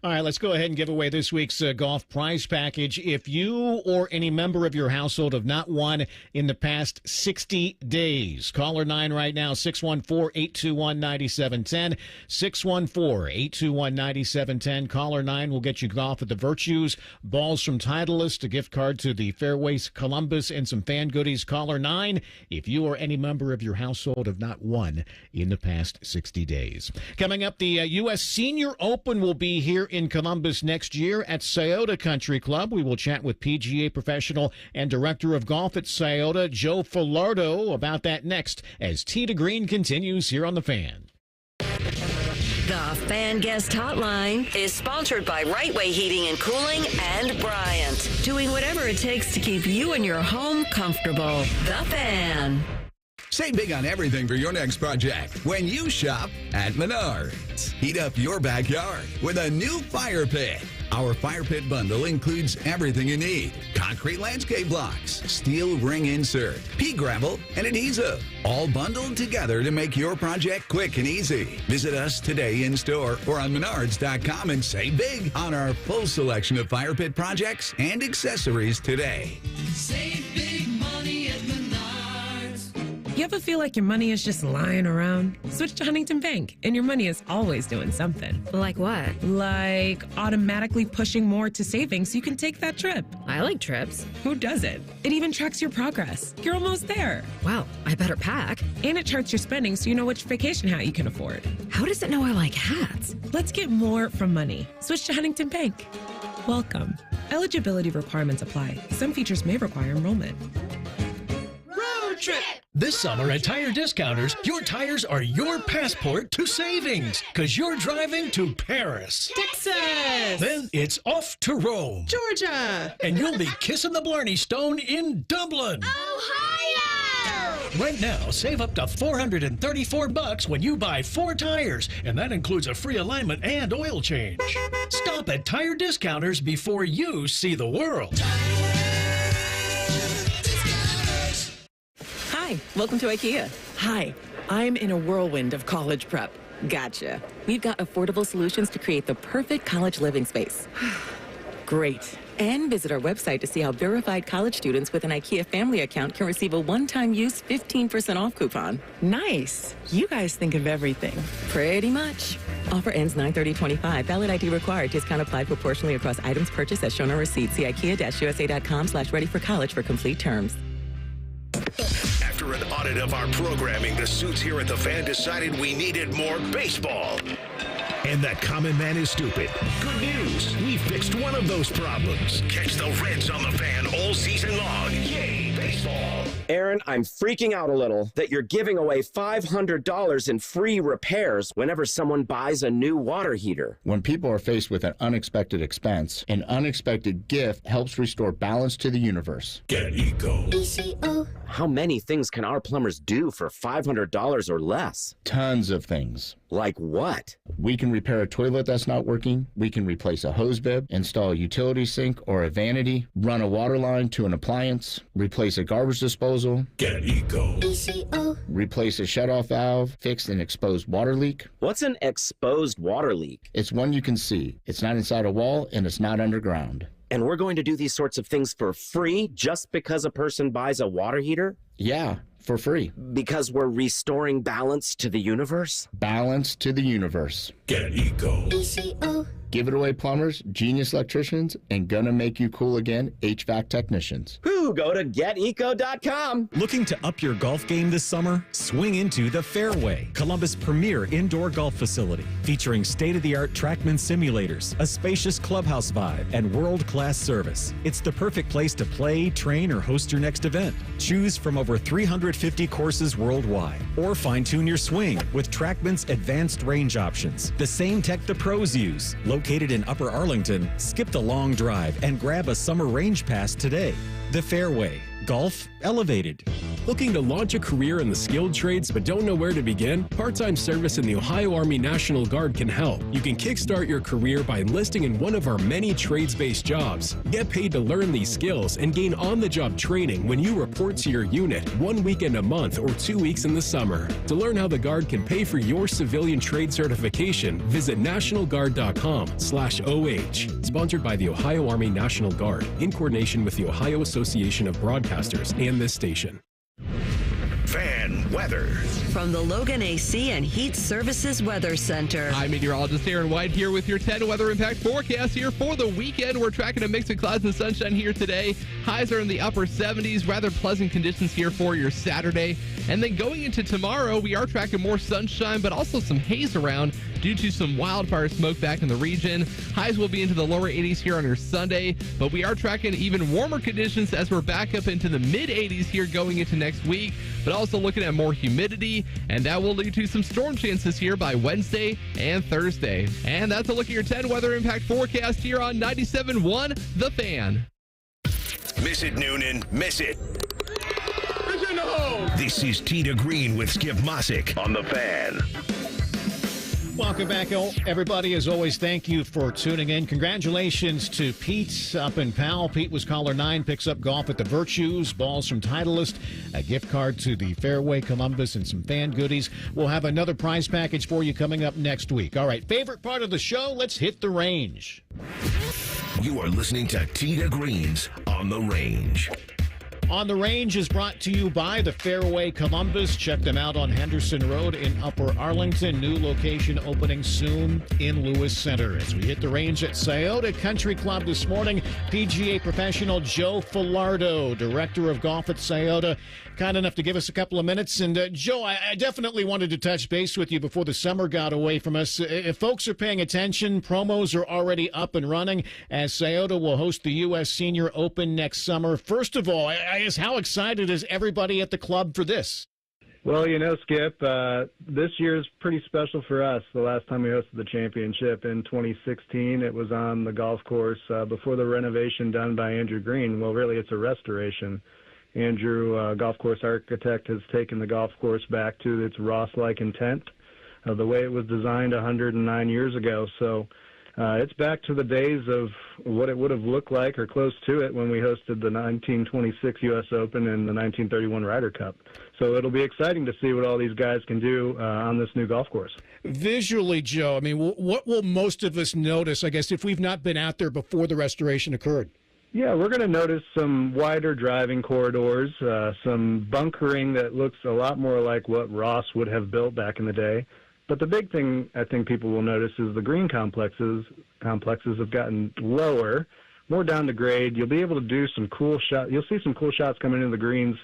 [SPEAKER 2] All right, let's go ahead and give away this week's golf prize package. If you or any member of your household have not won in the past 60 days, caller 9 right now, 614-821-9710, 614-821-9710. Caller 9 will get you golf at the Virtues, balls from Titleist, a gift card to the Fairways Columbus, and some fan goodies. Caller 9, if you or any member of your household have not won in the past 60 days. Coming up, the U.S. Senior Open will be here in Columbus next year at Scioto Country Club. We will chat with PGA professional and director of golf at Scioto, Joe Falardeau, about that next as Tee to Green continues here on The Fan.
[SPEAKER 10] The Fan Guest Hotline is sponsored by Right Way Heating and Cooling and Bryant, doing whatever it takes to keep you and your home comfortable. The Fan.
[SPEAKER 16] Save big on everything for your next project when you shop at Menards. Heat up your backyard with a new fire pit. Our fire pit bundle includes everything you need: concrete landscape blocks, steel ring insert, pea gravel, and adhesive, all bundled together to make your project quick and easy. Visit us today in store or on Menards.com and save big on our full selection of fire pit projects and accessories today.
[SPEAKER 17] Save big money at Menards.
[SPEAKER 18] You ever feel like your money is just lying around? Switch to Huntington Bank, and your money is always doing something.
[SPEAKER 19] Like what?
[SPEAKER 18] Like automatically pushing more to savings so you can take that trip.
[SPEAKER 19] I like trips.
[SPEAKER 18] Who doesn't? It even tracks your progress. You're almost there.
[SPEAKER 19] Wow, I better pack.
[SPEAKER 18] And it charts your spending so you know which vacation hat you can afford.
[SPEAKER 19] How does it know I like hats?
[SPEAKER 18] Let's get more from money. Switch to Huntington Bank. Welcome. Eligibility requirements apply. Some features may require enrollment.
[SPEAKER 17] Road trip!
[SPEAKER 20] This summer at Tire Discounters, your tires are your passport to savings, because you're driving to Paris,
[SPEAKER 18] Texas,
[SPEAKER 20] then it's off to Rome,
[SPEAKER 18] Georgia,
[SPEAKER 20] and you'll be kissing the Blarney Stone in Dublin,
[SPEAKER 17] Ohio!
[SPEAKER 20] Right now, save up to $434 when you buy 4 tires, and that includes a free alignment and oil change. Stop at Tire Discounters before you see the world.
[SPEAKER 21] Hi, welcome to IKEA. Hi, I'm in a whirlwind of college prep. Gotcha. We've got affordable solutions to create the perfect college living space. Great. And visit our website to see how verified college students with an IKEA family account can receive a one-time use 15% off coupon. Nice. You guys think of everything. Pretty much. Offer ends 9/30/25. Valid ID required. Discount applied proportionally across items purchased as shown on receipt. See IKEA-USA.com/ready-for-college for complete terms.
[SPEAKER 1] After an audit of our programming, the suits here at the Fan decided we needed more baseball. And that common man is stupid. Good news. We fixed one of those problems. Catch the Reds on the Fan all season long. Yay, baseball.
[SPEAKER 3] Aaron, I'm freaking out a little that you're giving away $500 in free repairs whenever someone buys a new water heater.
[SPEAKER 22] When people are faced with an unexpected expense, an unexpected gift helps restore balance to the universe.
[SPEAKER 1] Get Eco.
[SPEAKER 3] ECO. How many things can our plumbers do for $500 or less?
[SPEAKER 22] Tons of things.
[SPEAKER 3] Like what?
[SPEAKER 22] We can repair a toilet that's not working. We can replace a hose bib, install a utility sink or a vanity, run a water line to an appliance, replace a garbage disposal.
[SPEAKER 1] Get Eco.
[SPEAKER 3] ECO.
[SPEAKER 22] Replace a shutoff valve, fix an exposed water leak.
[SPEAKER 3] What's an exposed water leak?
[SPEAKER 22] It's one you can see. It's not inside a wall and it's not underground.
[SPEAKER 3] And we're going to do these sorts of things for free just because a person buys a water heater?
[SPEAKER 22] Yeah, for free.
[SPEAKER 3] Because we're restoring balance to the universe?
[SPEAKER 22] Balance to the universe.
[SPEAKER 1] Get Eco.
[SPEAKER 3] ECO.
[SPEAKER 22] Give it away, plumbers, genius electricians, and gonna make you cool again, HVAC technicians.
[SPEAKER 3] Whoo, go to geteco.com.
[SPEAKER 7] Looking to up your golf game this summer? Swing into the Fairway, Columbus' premier indoor golf facility, featuring state-of-the-art TrackMan simulators, a spacious clubhouse vibe, and world-class service. It's the perfect place to play, train, or host your next event. Choose from over 350 courses worldwide, or fine-tune your swing with TrackMan's advanced range options, the same tech the pros use. Located in Upper Arlington, skip the long drive and grab a summer range pass today. The Fairway. Golf elevated.
[SPEAKER 23] Looking to launch a career in the skilled trades but don't know where to begin? Part-time service in the Ohio Army National Guard can help. You can kickstart your career by enlisting in one of our many trades-based jobs. Get paid to learn these skills and gain on-the-job training when you report to your unit 1 weekend a month or 2 weeks in the summer. To learn how the Guard can pay for your civilian trade certification, visit nationalguard.com/OH. Sponsored by the Ohio Army National Guard in coordination with the Ohio Association of Broadcasters and this station.
[SPEAKER 1] Fan weather.
[SPEAKER 10] From the Logan AC and Heat Services Weather Center.
[SPEAKER 24] I'm meteorologist Aaron White here with your 10 weather impact forecast here for the weekend. We're tracking a mix of clouds and sunshine here today. Highs are in the upper 70s, rather pleasant conditions here for your Saturday. And then going into tomorrow, we are tracking more sunshine, but also some haze around due to some wildfire smoke back in the region. Highs will be into the lower 80s here on your Sunday, but we are tracking even warmer conditions as we're back up into the mid 80s here going into next week, but also looking at more humidity, and that will lead to some storm chances here by Wednesday and Thursday. And that's a look at your 10 weather impact forecast here on 97.1 The Fan.
[SPEAKER 1] Miss it, Noonan. Miss it. This is Tee to Green with Skip Mossick on The Fan.
[SPEAKER 2] Welcome back, everybody. As always, thank you for tuning in. Congratulations to Pete up in Powell. Pete was caller 9, picks up golf at the Virtues, balls from Titleist, a gift card to the Fairway Columbus, and some fan goodies. We'll have another prize package for you coming up next week. All right, favorite part of the show, let's hit the range.
[SPEAKER 1] You are listening to Tee to Green's On the Range.
[SPEAKER 2] On the Range is brought to you by the Fairway Columbus. Check them out on Henderson Road in Upper Arlington. New location opening soon in Lewis Center. As we hit the range at Scioto Country Club this morning, PGA professional Joe Falardeau, Director of Golf at Scioto, kind enough to give us a couple of minutes. And Joe, I definitely wanted to touch base with you before the summer got away from us. If folks are paying attention, promos are already up and running as Scioto will host the U.S. Senior Open next summer. First of all, I guess, how excited is everybody at the club for this?
[SPEAKER 25] Well, you know, Skip, this year is pretty special for us. The last time we hosted the championship in 2016, it was on the golf course before the renovation done by Andrew Green. Well, really, it's a restoration. Andrew, golf course architect, has taken the golf course back to its Ross-like intent, the way it was designed 109 years ago. So it's back to the days of what it would have looked like or close to it when we hosted the 1926 U.S. Open and the 1931 Ryder Cup. So it'll be exciting to see what all these guys can do on this new golf course.
[SPEAKER 2] Visually, Joe, I mean, what will most of us notice, I guess, if we've not been out there before the restoration occurred?
[SPEAKER 25] Yeah, we're going to notice some wider driving corridors, some bunkering that looks a lot more like what Ross would have built back in the day. But the big thing I think people will notice is the green complexes have gotten lower, more down to grade. You'll be able to do some cool shots. You'll see some cool shots coming into the greens,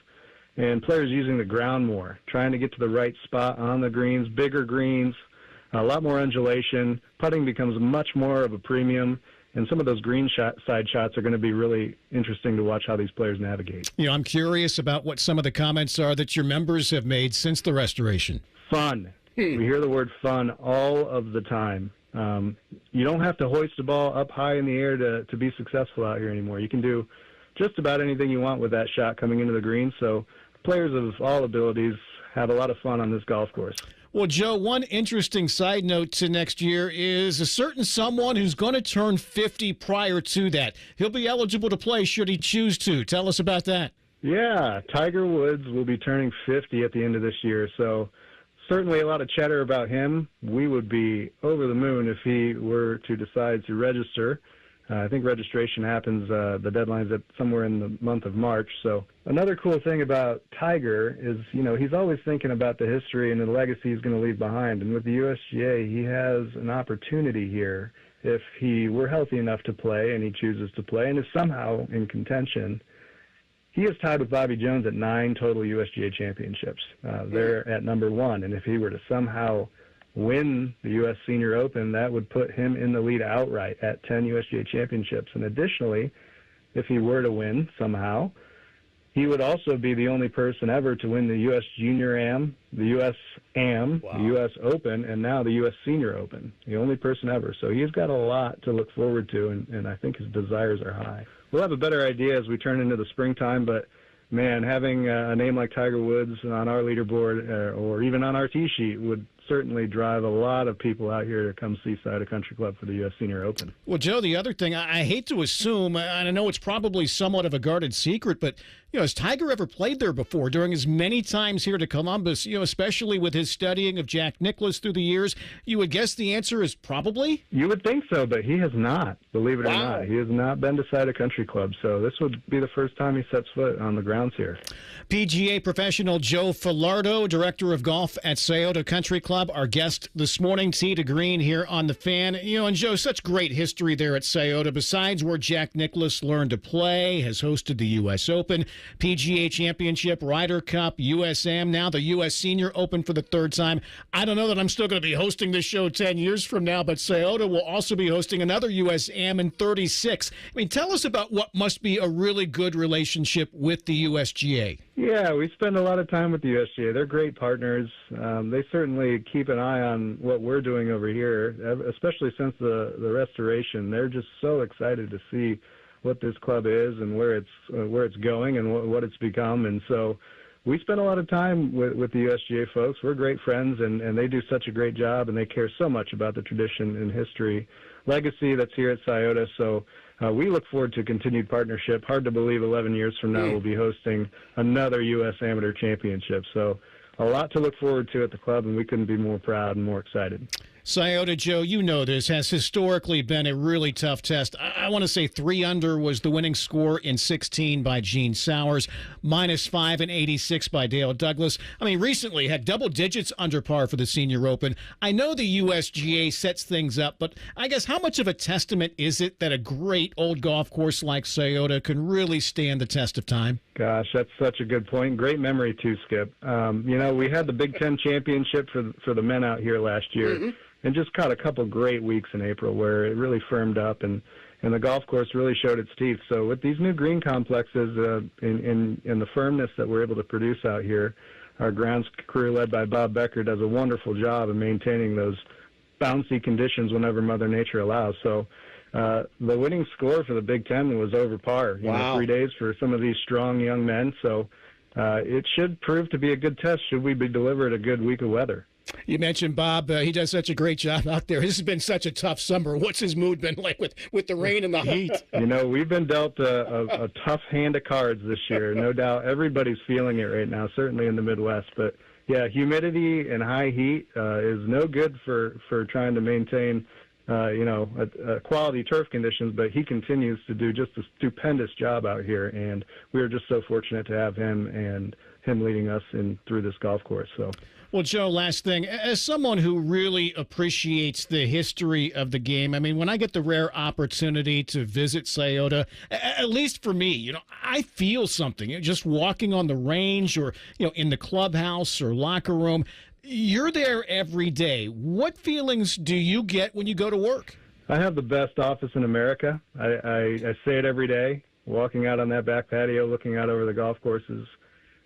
[SPEAKER 25] and players using the ground more, trying to get to the right spot on the greens, bigger greens, a lot more undulation. Putting becomes much more of a premium. And some of those green side shots are going to be really interesting to watch how these players navigate.
[SPEAKER 2] You know, I'm curious about what some of the comments are that your members have made since the restoration.
[SPEAKER 25] Fun. We hear the word fun all of the time. You don't have to hoist the ball up high in the air to be successful out here anymore. You can do just about anything you want with that shot coming into the green. So players of all abilities have a lot of fun on this golf course.
[SPEAKER 2] Well, Joe, one interesting side note to next year is a certain someone who's going to turn 50 prior to that. He'll be eligible to play should he choose to. Tell us about that.
[SPEAKER 25] Yeah, Tiger Woods will be turning 50 at the end of this year, so certainly a lot of chatter about him. We would be over the moon if he were to decide to register. I think registration happens, the deadline's at somewhere in the month of March. So another cool thing about Tiger is, you know, he's always thinking about the history and the legacy he's going to leave behind. And with the USGA, he has an opportunity here if he were healthy enough to play and he chooses to play and is somehow in contention. He is tied with Bobby Jones at 9 total USGA championships. They're at number 1. And if he were to somehow win the U.S. Senior Open, that would put him in the lead outright at 10 USGA championships. And additionally, if he were to win somehow, he would also be the only person ever to win the U.S. Junior Am, the U.S. Am, the U.S. Open, and now the U.S. Senior Open. The only person ever. So he's got a lot to look forward to, and I think his desires are high. We'll have a better idea as we turn into the springtime, but man, having a name like Tiger Woods on our leaderboard or even on our tee sheet would certainly drive a lot of people out here to come see Scioto Country Club for the U.S. Senior Open.
[SPEAKER 2] Well, Joe, the other thing, I hate to assume, and I know it's probably somewhat of a guarded secret, but, you know, has Tiger ever played there before during his many times here to Columbus, you know, especially with his studying of Jack Nicklaus through the years? You would guess the answer is probably?
[SPEAKER 25] You would think so, but he has not, believe it or not. He has not been to Scioto Country Club, so this would be the first time he sets foot on the grounds here.
[SPEAKER 2] PGA professional Joe Falardeau, Director of Golf at Scioto Country Club, our guest this morning, Tee to Green here on The Fan. You know, and Joe, such great history there at Scioto. Besides where Jack Nicklaus learned to play, has hosted the U.S. Open, PGA Championship, Ryder Cup, USM, now the U.S. Senior Open for the third time. I don't know that I'm still going to be hosting this show 10 years from now, but Scioto will also be hosting another USM in 36. I mean, tell us about what must be a really good relationship with the USGA.
[SPEAKER 25] Yeah, we spend a lot of time with the USGA. They're great partners. They certainly keep an eye on what we're doing over here, especially since the restoration. They're just so excited to see what this club is and where it's going and what it's become. And so we spend a lot of time with the USGA folks. We're great friends, and they do such a great job, and they care so much about the tradition and history, legacy that's here at Scioto. So we look forward to continued partnership. Hard to believe 11 years from now we'll be hosting another U.S. Amateur Championship. So a lot to look forward to at the club, and we couldn't be more proud and more excited.
[SPEAKER 2] Scioto, Joe, you know this, has historically been a really tough test. I want to say 3 under was the winning score in 16 by Gene Sowers, -5 in 86 by Dale Douglas. I mean, recently had double digits under par for the Senior Open. I know the USGA sets things up, but I guess how much of a testament is it that a great old golf course like Scioto can really stand the test of time?
[SPEAKER 25] Gosh, that's such a good point. Great memory, too, Skip. You know, we had the Big Ten Championship for the men out here last year. And just caught a couple great weeks in April where it really firmed up and the golf course really showed its teeth. So with these new green complexes in the firmness that we're able to produce out here, our grounds crew led by Bob Becker does a wonderful job of maintaining those bouncy conditions whenever Mother Nature allows. So the winning score for the Big Ten was over par. You know, 3 days for some of these strong young men. So it should prove to be a good test should we be delivered a good week of weather.
[SPEAKER 2] You mentioned Bob. He does such a great job out there. This has been such a tough summer. What's his mood been like with the rain and the heat?
[SPEAKER 25] You know, we've been dealt a tough hand of cards this year. No doubt everybody's feeling it right now, certainly in the Midwest. But, yeah, humidity and high heat is no good for trying to maintain quality turf conditions, but he continues to do just a stupendous job out here, and we are just so fortunate to have him and him leading us through this golf course. So.
[SPEAKER 2] Well, Joe, last thing, as someone who really appreciates the history of the game, I mean, when I get the rare opportunity to visit Scioto, at least for me, I feel something. Just walking on the range or, in the clubhouse or locker room, you're there every day. What feelings do you get when you go to work?
[SPEAKER 25] I have the best office in America. I say it every day. Walking out on that back patio, looking out over the golf courses,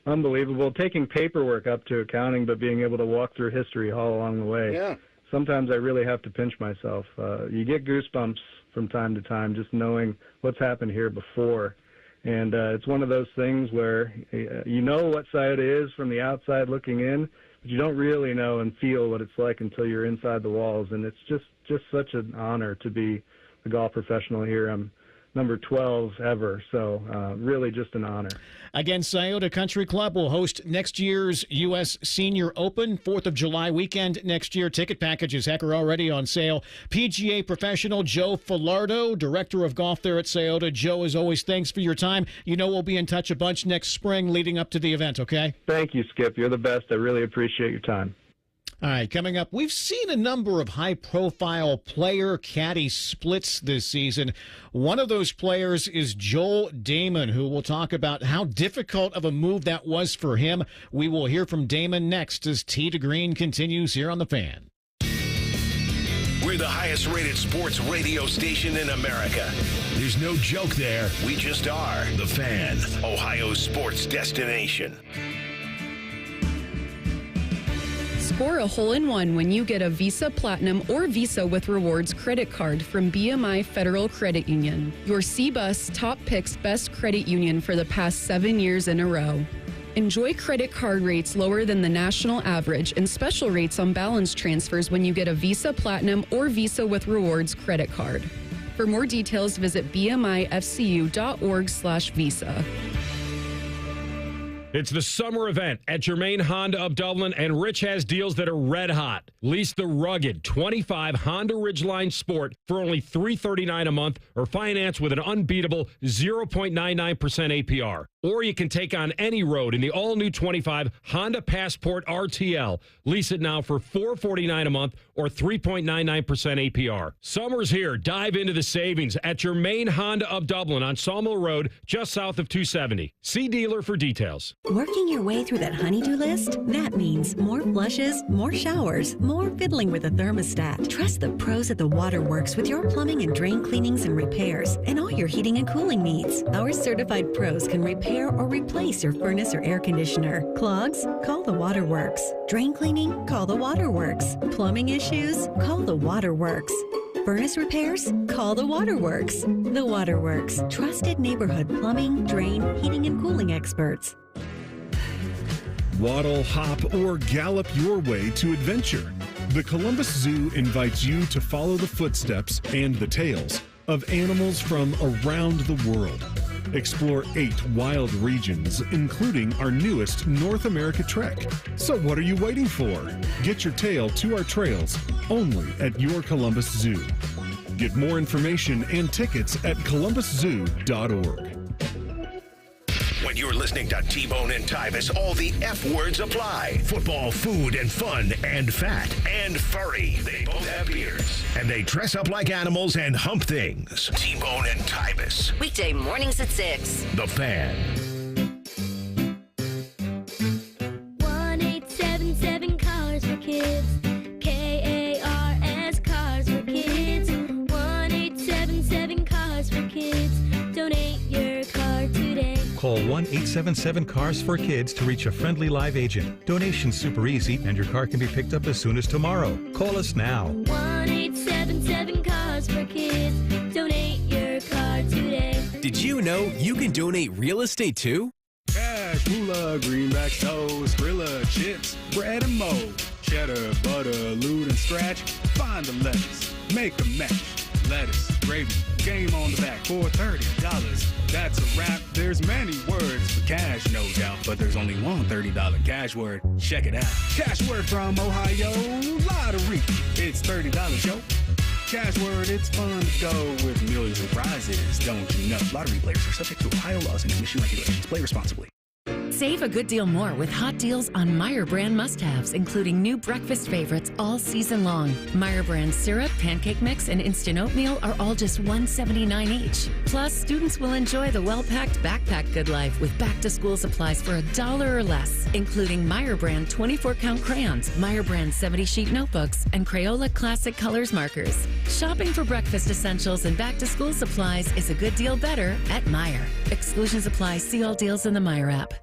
[SPEAKER 25] unbelievable. Taking paperwork up to accounting, but being able to walk through history all along the way.
[SPEAKER 2] Yeah.
[SPEAKER 25] Sometimes I really have to pinch myself. You get goosebumps from time to time just knowing what's happened here before. And it's one of those things where you know what Scioto is from the outside looking in, but you don't really know and feel what it's like until you're inside the walls. And it's just such an honor to be a golf professional here. I'm number 12 ever, so really just an honor.
[SPEAKER 2] Again, Scioto Country Club will host next year's U.S. Senior Open, 4th of July weekend next year. Ticket packages, are already on sale. PGA professional Joe Falardeau, director of golf there at Scioto. Joe, as always, thanks for your time. We'll be in touch a bunch next spring leading up to the event, okay?
[SPEAKER 25] Thank you, Skip. You're the best. I really appreciate your time.
[SPEAKER 2] All right, coming up, we've seen a number of high-profile player-caddy splits this season. One of those players is Joel Dahmen, who will talk about how difficult of a move that was for him. We will hear from Dahmen next as Tee to Green continues here on The Fan.
[SPEAKER 1] We're the highest-rated sports radio station in America. There's no joke there. We just are. The Fan, Ohio's sports destination.
[SPEAKER 4] Score a hole-in-one when you get a Visa Platinum or Visa with Rewards credit card from BMI Federal Credit Union, your CBUS Top Picks Best Credit Union for the past 7 years in a row. Enjoy credit card rates lower than the national average and special rates on balance transfers when you get a Visa Platinum or Visa with Rewards credit card. For more details, visit bmifcu.org/visa.
[SPEAKER 5] It's the summer event at Germain Honda of Dublin, and Rich has deals that are red hot. Lease the rugged 25 Honda Ridgeline Sport for only $339 a month, or finance with an unbeatable 0.99% APR. Or you can take on any road in the all-new 25 Honda Passport RTL. Lease it now for $449 a month or 3.99% APR. Summer's here. Dive into the savings at Germain Honda of Dublin on Sawmill Road, just south of 270. See dealer for details.
[SPEAKER 6] Working your way through that honey-do list? That means more flushes, more showers, more fiddling with the thermostat. Trust the pros at the Waterworks with your plumbing and drain cleanings and repairs and all your heating and cooling needs. Our certified pros can repair or replace your furnace or air conditioner. Clogs? Call the Waterworks. Drain cleaning? Call the Waterworks. Plumbing issues? Call the Waterworks. Furnace repairs? Call the Waterworks. The Waterworks. Trusted neighborhood plumbing, drain, heating, and cooling experts.
[SPEAKER 8] Waddle, hop, or gallop your way to adventure. The Columbus Zoo invites you to follow the footsteps and the tails of animals from around the world. Explore 8 wild regions, including our newest North America trek. So what are you waiting for? Get your tail to our trails only at your Columbus Zoo. Get more information and tickets at columbuszoo.org.
[SPEAKER 1] When you're listening to T-Bone and Tyvis, all the F words apply. Football, food, and fun, and fat, and furry. They both have beards. And they dress up like animals and hump things. T-Bone and Tyvis.
[SPEAKER 10] Weekday mornings at 6.
[SPEAKER 1] The Fan.
[SPEAKER 17] 1-877 Cars for Kids. KARS Cars for Kids. 1-877 Cars for Kids. Donate your car today.
[SPEAKER 9] Call 1-877-CARS for Kids to reach a friendly live agent. Donation's super easy, and your car can be picked up as soon as tomorrow. Call us now.
[SPEAKER 17] 1-877 Cars for Kids. Donate your car today.
[SPEAKER 26] Did you know you can donate real estate too?
[SPEAKER 27] Cash, moolah, greenback toes, Grilla, chips, bread and mold, cheddar, butter, lewd and scratch. Find the lettuce, make a match. Lettuce, gravy, game on the back for $30. That's a wrap. There's many words for cash, no doubt, but there's only one $30 cash word. Check it out. Cash word from Ohio Lottery. It's $30, yo. Cash word, it's fun to go with millions of prizes, don't you know? Lottery players are subject to Ohio laws and commission regulations. Play responsibly.
[SPEAKER 11] Save a good deal more with hot deals on Meyer brand must-haves, including new breakfast favorites all season long. Meyer brand syrup, pancake mix, and instant oatmeal are all just $1.79 each. Plus, students will enjoy the well-packed backpack good life with back-to-school supplies for $1 or less, including Meyer brand 24-count crayons, Meyer brand 70-sheet notebooks, and Crayola Classic Colors markers. Shopping for breakfast essentials and back-to-school supplies is a good deal better at Meyer. Exclusions apply. See all deals in the Meyer app.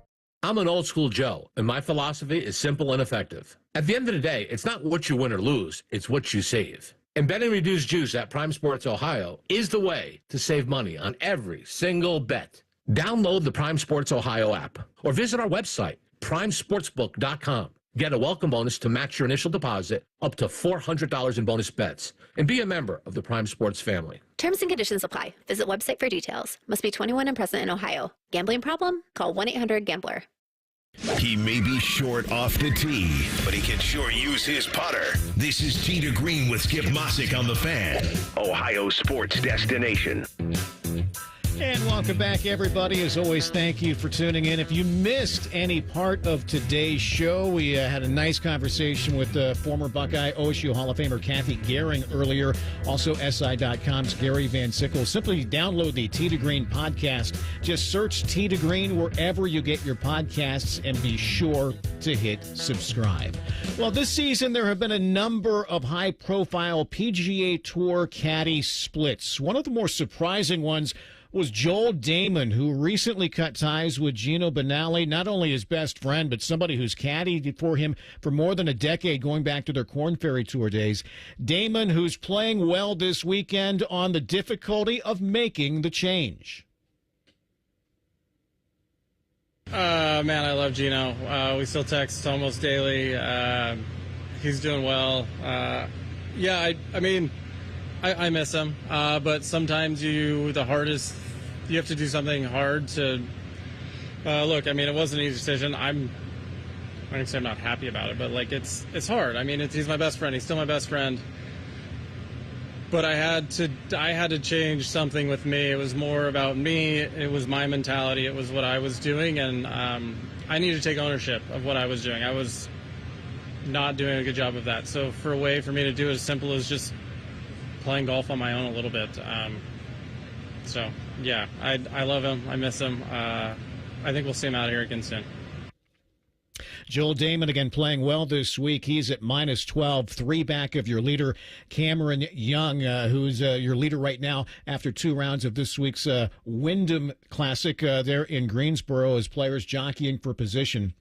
[SPEAKER 12] I'm an old school Joe, and my philosophy is simple and effective. At the end of the day, it's not what you win or lose, it's what you save. And bet and reduce juice at Prime Sports Ohio is the way to save money on every single bet. Download the Prime Sports Ohio app or visit our website, primesportsbook.com. Get a welcome bonus to match your initial deposit up to $400 in bonus bets, and be a member of the Prime Sports family.
[SPEAKER 13] Terms and conditions apply. Visit website for details. Must be 21 and present in Ohio. Gambling problem? Call 1-800-GAMBLER.
[SPEAKER 1] He may be short off the tee, but he can sure use his putter. This is Tee to Green with Skip Mossick on The Fan, Ohio sports destination.
[SPEAKER 2] And welcome back, everybody. As always, thank you for tuning in. If you missed any part of today's show, we had a nice conversation with former Buckeye OSU Hall of Famer Cathy Gerring earlier. Also, SI.com's Gary Van Sickle. Simply download the Tee to Green podcast. Just search Tee to Green wherever you get your podcasts and be sure to hit subscribe. Well, this season there have been a number of high-profile PGA Tour caddy splits. One of the more surprising ones was Joel Damon, who recently cut ties with Gino Benali, not only his best friend, but somebody who's caddied for him for more than a decade, going back to their Korn Ferry Tour days. Damon, who's playing well this weekend on the difficulty of making the change.
[SPEAKER 14] Man, I love Gino. We still text almost daily. He's doing well. I miss him, but sometimes you have to do something hard to look. I mean, it wasn't an easy decision. I can say I'm not happy about it, but it's hard. I mean, he's my best friend. He's still my best friend. But I had to change something with me. It was more about me. It was my mentality. It was what I was doing, and I needed to take ownership of what I was doing. I was not doing a good job of that. So for a way for me to do it as simple as just playing golf on my own a little bit. I love him. I miss him. I think we'll see him out here again soon.
[SPEAKER 2] Joel Damon again playing well this week. He's at -12, 3 back of your leader, Cameron Young, who's your leader right now after 2 rounds of this week's Wyndham Classic there in Greensboro, as players jockeying for position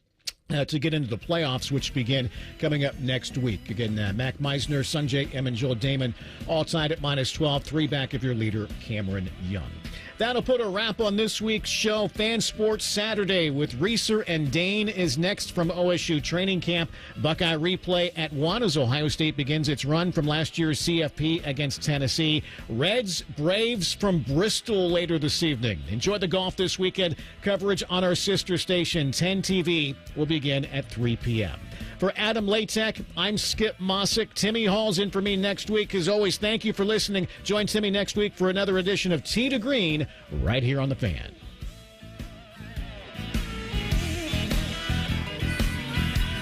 [SPEAKER 2] to get into the playoffs, which begin coming up next week. Again, Mac Meisner, Sungjae Im, and Joel Damon all tied at -12, 3 back of your leader, Cameron Young. That'll put a wrap on this week's show. Fan Sports Saturday with Reeser and Dane is next from OSU training camp. Buckeye replay at 1 as Ohio State begins its run from last year's CFP against Tennessee. Reds, Braves from Bristol later this evening. Enjoy the golf this weekend. Coverage on our sister station, 10 TV, will begin at 3 p.m. For Adam Latek, I'm Skip Mossick. Timmy Hall's in for me next week. As always, thank you for listening. Join Timmy next week for another edition of Tee to Green right here on The Fan.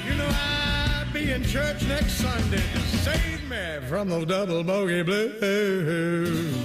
[SPEAKER 15] You know I'll be in church next Sunday to save me from those double bogey blues.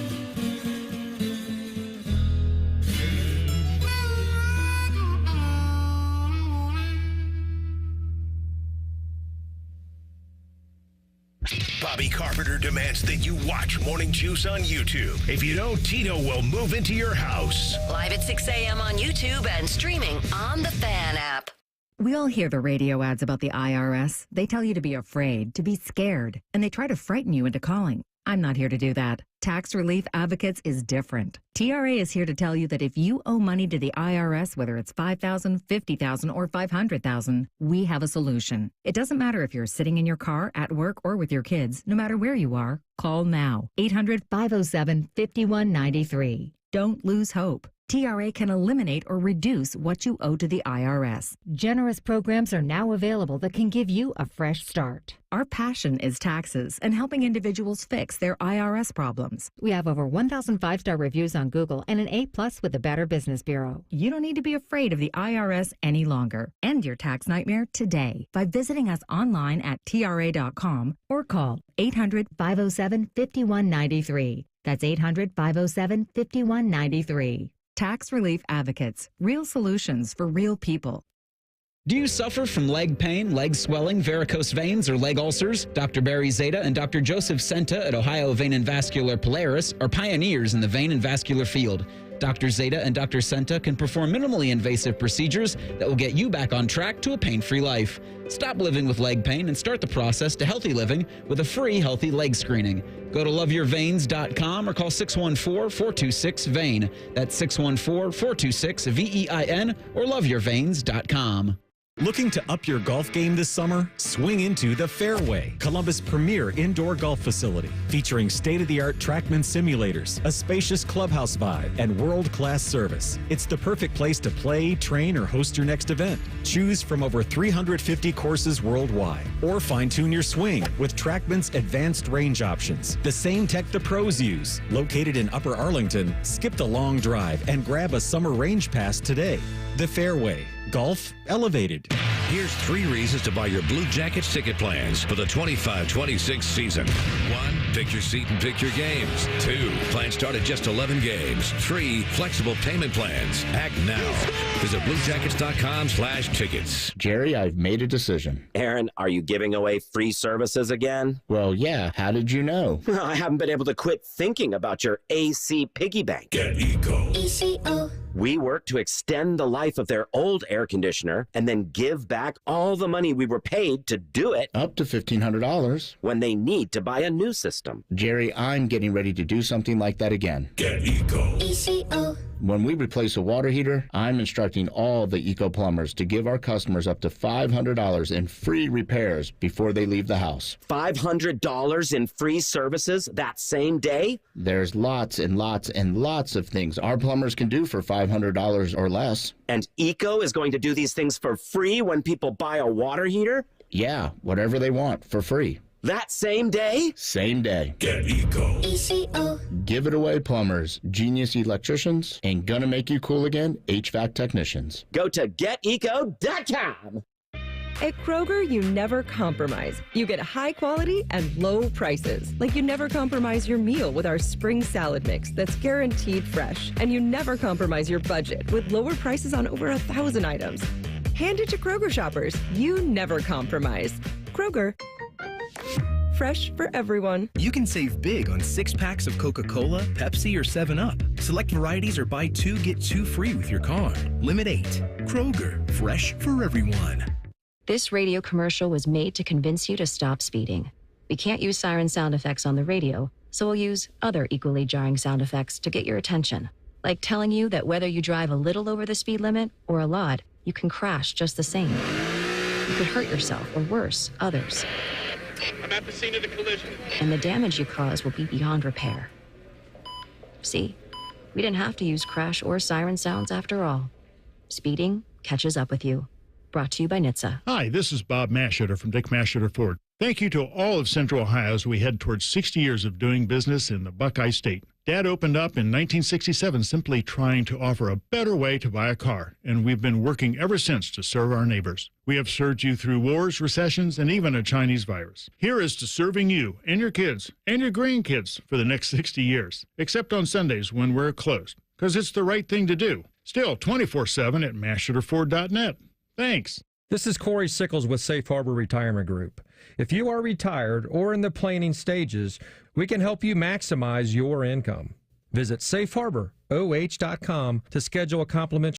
[SPEAKER 1] Bobby Carpenter demands that you watch Morning Juice on YouTube. If you don't, Tito will move into your house.
[SPEAKER 10] Live at 6 a.m. on YouTube and streaming on the Fan app.
[SPEAKER 16] We all hear the radio ads about the IRS. They tell you to be afraid, to be scared, and they try to frighten you into calling. I'm not here to do that. Tax Relief Advocates is different. TRA is here to tell you that if you owe money to the IRS, whether it's $5,000, $50,000, or $500,000, we have a solution. It doesn't matter if you're sitting in your car, at work, or with your kids. No matter where you are, call now. 800-507-5193. Don't lose hope. TRA can eliminate or reduce what you owe to the IRS. Generous programs are now available that can give you a fresh start. Our passion is taxes and helping individuals fix their IRS problems. We have over 1,000 5-star reviews on Google and an A+ with the Better Business Bureau. You don't need to be afraid of the IRS any longer. End your tax nightmare today by visiting us online at TRA.com or call 800-507-5193. That's 800-507-5193. Tax Relief Advocates. Real solutions for real people.
[SPEAKER 3] Do you suffer from leg pain, leg swelling, varicose veins, or leg ulcers? Dr. Barry Zeta and Dr. Joseph Senta at Ohio Vein and Vascular Polaris are pioneers in the vein and vascular field. Dr. Zeta and Dr. Senta can perform minimally invasive procedures that will get you back on track to a pain-free life. Stop living with leg pain and start the process to healthy living with a free healthy leg screening. Go to loveyourveins.com or call 614-426-VEIN. That's 614-426-VEIN or loveyourveins.com.
[SPEAKER 7] Looking to up your golf game this summer? Swing into the Fairway, Columbus' premier indoor golf facility, featuring state-of-the-art TrackMan simulators, a spacious clubhouse vibe, and world-class service. It's the perfect place to play, train, or host your next event. Choose from over 350 courses worldwide, or fine-tune your swing with TrackMan's advanced range options, the same tech the pros use. Located in Upper Arlington, skip the long drive and grab a summer range pass today. The Fairway. Golf elevated.
[SPEAKER 18] Here's 3 reasons to buy your Blue Jackets ticket plans for the 25-26 season. 1, pick your seat and pick your games. 2, plans start at just 11 games. 3, flexible payment plans. Act now. Visit bluejackets.com/tickets.
[SPEAKER 19] Jerry, I've made a decision.
[SPEAKER 20] Aaron, are you giving away free services again?
[SPEAKER 19] Well, yeah. How did you know?
[SPEAKER 20] I haven't been able to quit thinking about your AC piggy bank.
[SPEAKER 18] Get Eco.
[SPEAKER 20] ECO. We work to extend the life of their old air conditioner and then give back all the money we were paid to do it.
[SPEAKER 19] Up to $1,500.
[SPEAKER 20] When they need to buy a new system.
[SPEAKER 19] Jerry, I'm getting ready to do something like that again.
[SPEAKER 18] Get Eco.
[SPEAKER 20] ECO.
[SPEAKER 19] When we replace a water heater, I'm instructing all the Eco plumbers to give our customers up to $500 in free repairs before they leave the house.
[SPEAKER 20] $500 in free services that same day?
[SPEAKER 19] There's lots and lots and lots of things our plumbers can do for $500 or less.
[SPEAKER 20] And Eco is going to do these things for free when people buy a water heater?
[SPEAKER 19] Yeah, whatever they want for free.
[SPEAKER 20] That same day?
[SPEAKER 19] Same day.
[SPEAKER 18] Get Eco.
[SPEAKER 20] ECO.
[SPEAKER 19] Give it away, plumbers, genius electricians, and gonna make you cool again, HVAC technicians.
[SPEAKER 20] Go to geteco.com.
[SPEAKER 21] At Kroger, you never compromise. You get high quality and low prices. Like you never compromise your meal with our spring salad mix that's guaranteed fresh. And you never compromise your budget with lower prices on over 1,000 items. Hand it to Kroger shoppers. You never compromise. Kroger. Fresh for everyone.
[SPEAKER 22] You can save big on 6-packs of Coca-Cola, Pepsi, or 7-Up. Select varieties or buy 2, get 2 free with your card. Limit 8. Kroger, fresh for everyone.
[SPEAKER 28] This radio commercial was made to convince you to stop speeding. We can't use siren sound effects on the radio, so we'll use other equally jarring sound effects to get your attention. Like telling you that whether you drive a little over the speed limit or a lot, you can crash just the same. You could hurt yourself or worse, others.
[SPEAKER 29] I'm at the scene of the collision.
[SPEAKER 28] And the damage you cause will be beyond repair. See, we didn't have to use crash or siren sounds after all. Speeding catches up with you. Brought to you by NHTSA.
[SPEAKER 30] Hi, this is Bob Masheter from Dick Masheter Ford. Thank you to all of Central Ohio as we head towards 60 years of doing business in the Buckeye State. Dad opened up in 1967 simply trying to offer a better way to buy a car, and we've been working ever since to serve our neighbors. We have served you through wars, recessions, and even a Chinese virus. Here is to serving you and your kids and your grandkids for the next 60 years, except on Sundays when we're closed, because it's the right thing to do. Still 24/7 at MasheterFord.net. Thanks.
[SPEAKER 31] This is Corey Sickles with Safe Harbor Retirement Group. If you are retired or in the planning stages, we can help you maximize your income. Visit safeharboroh.com to schedule a complimentary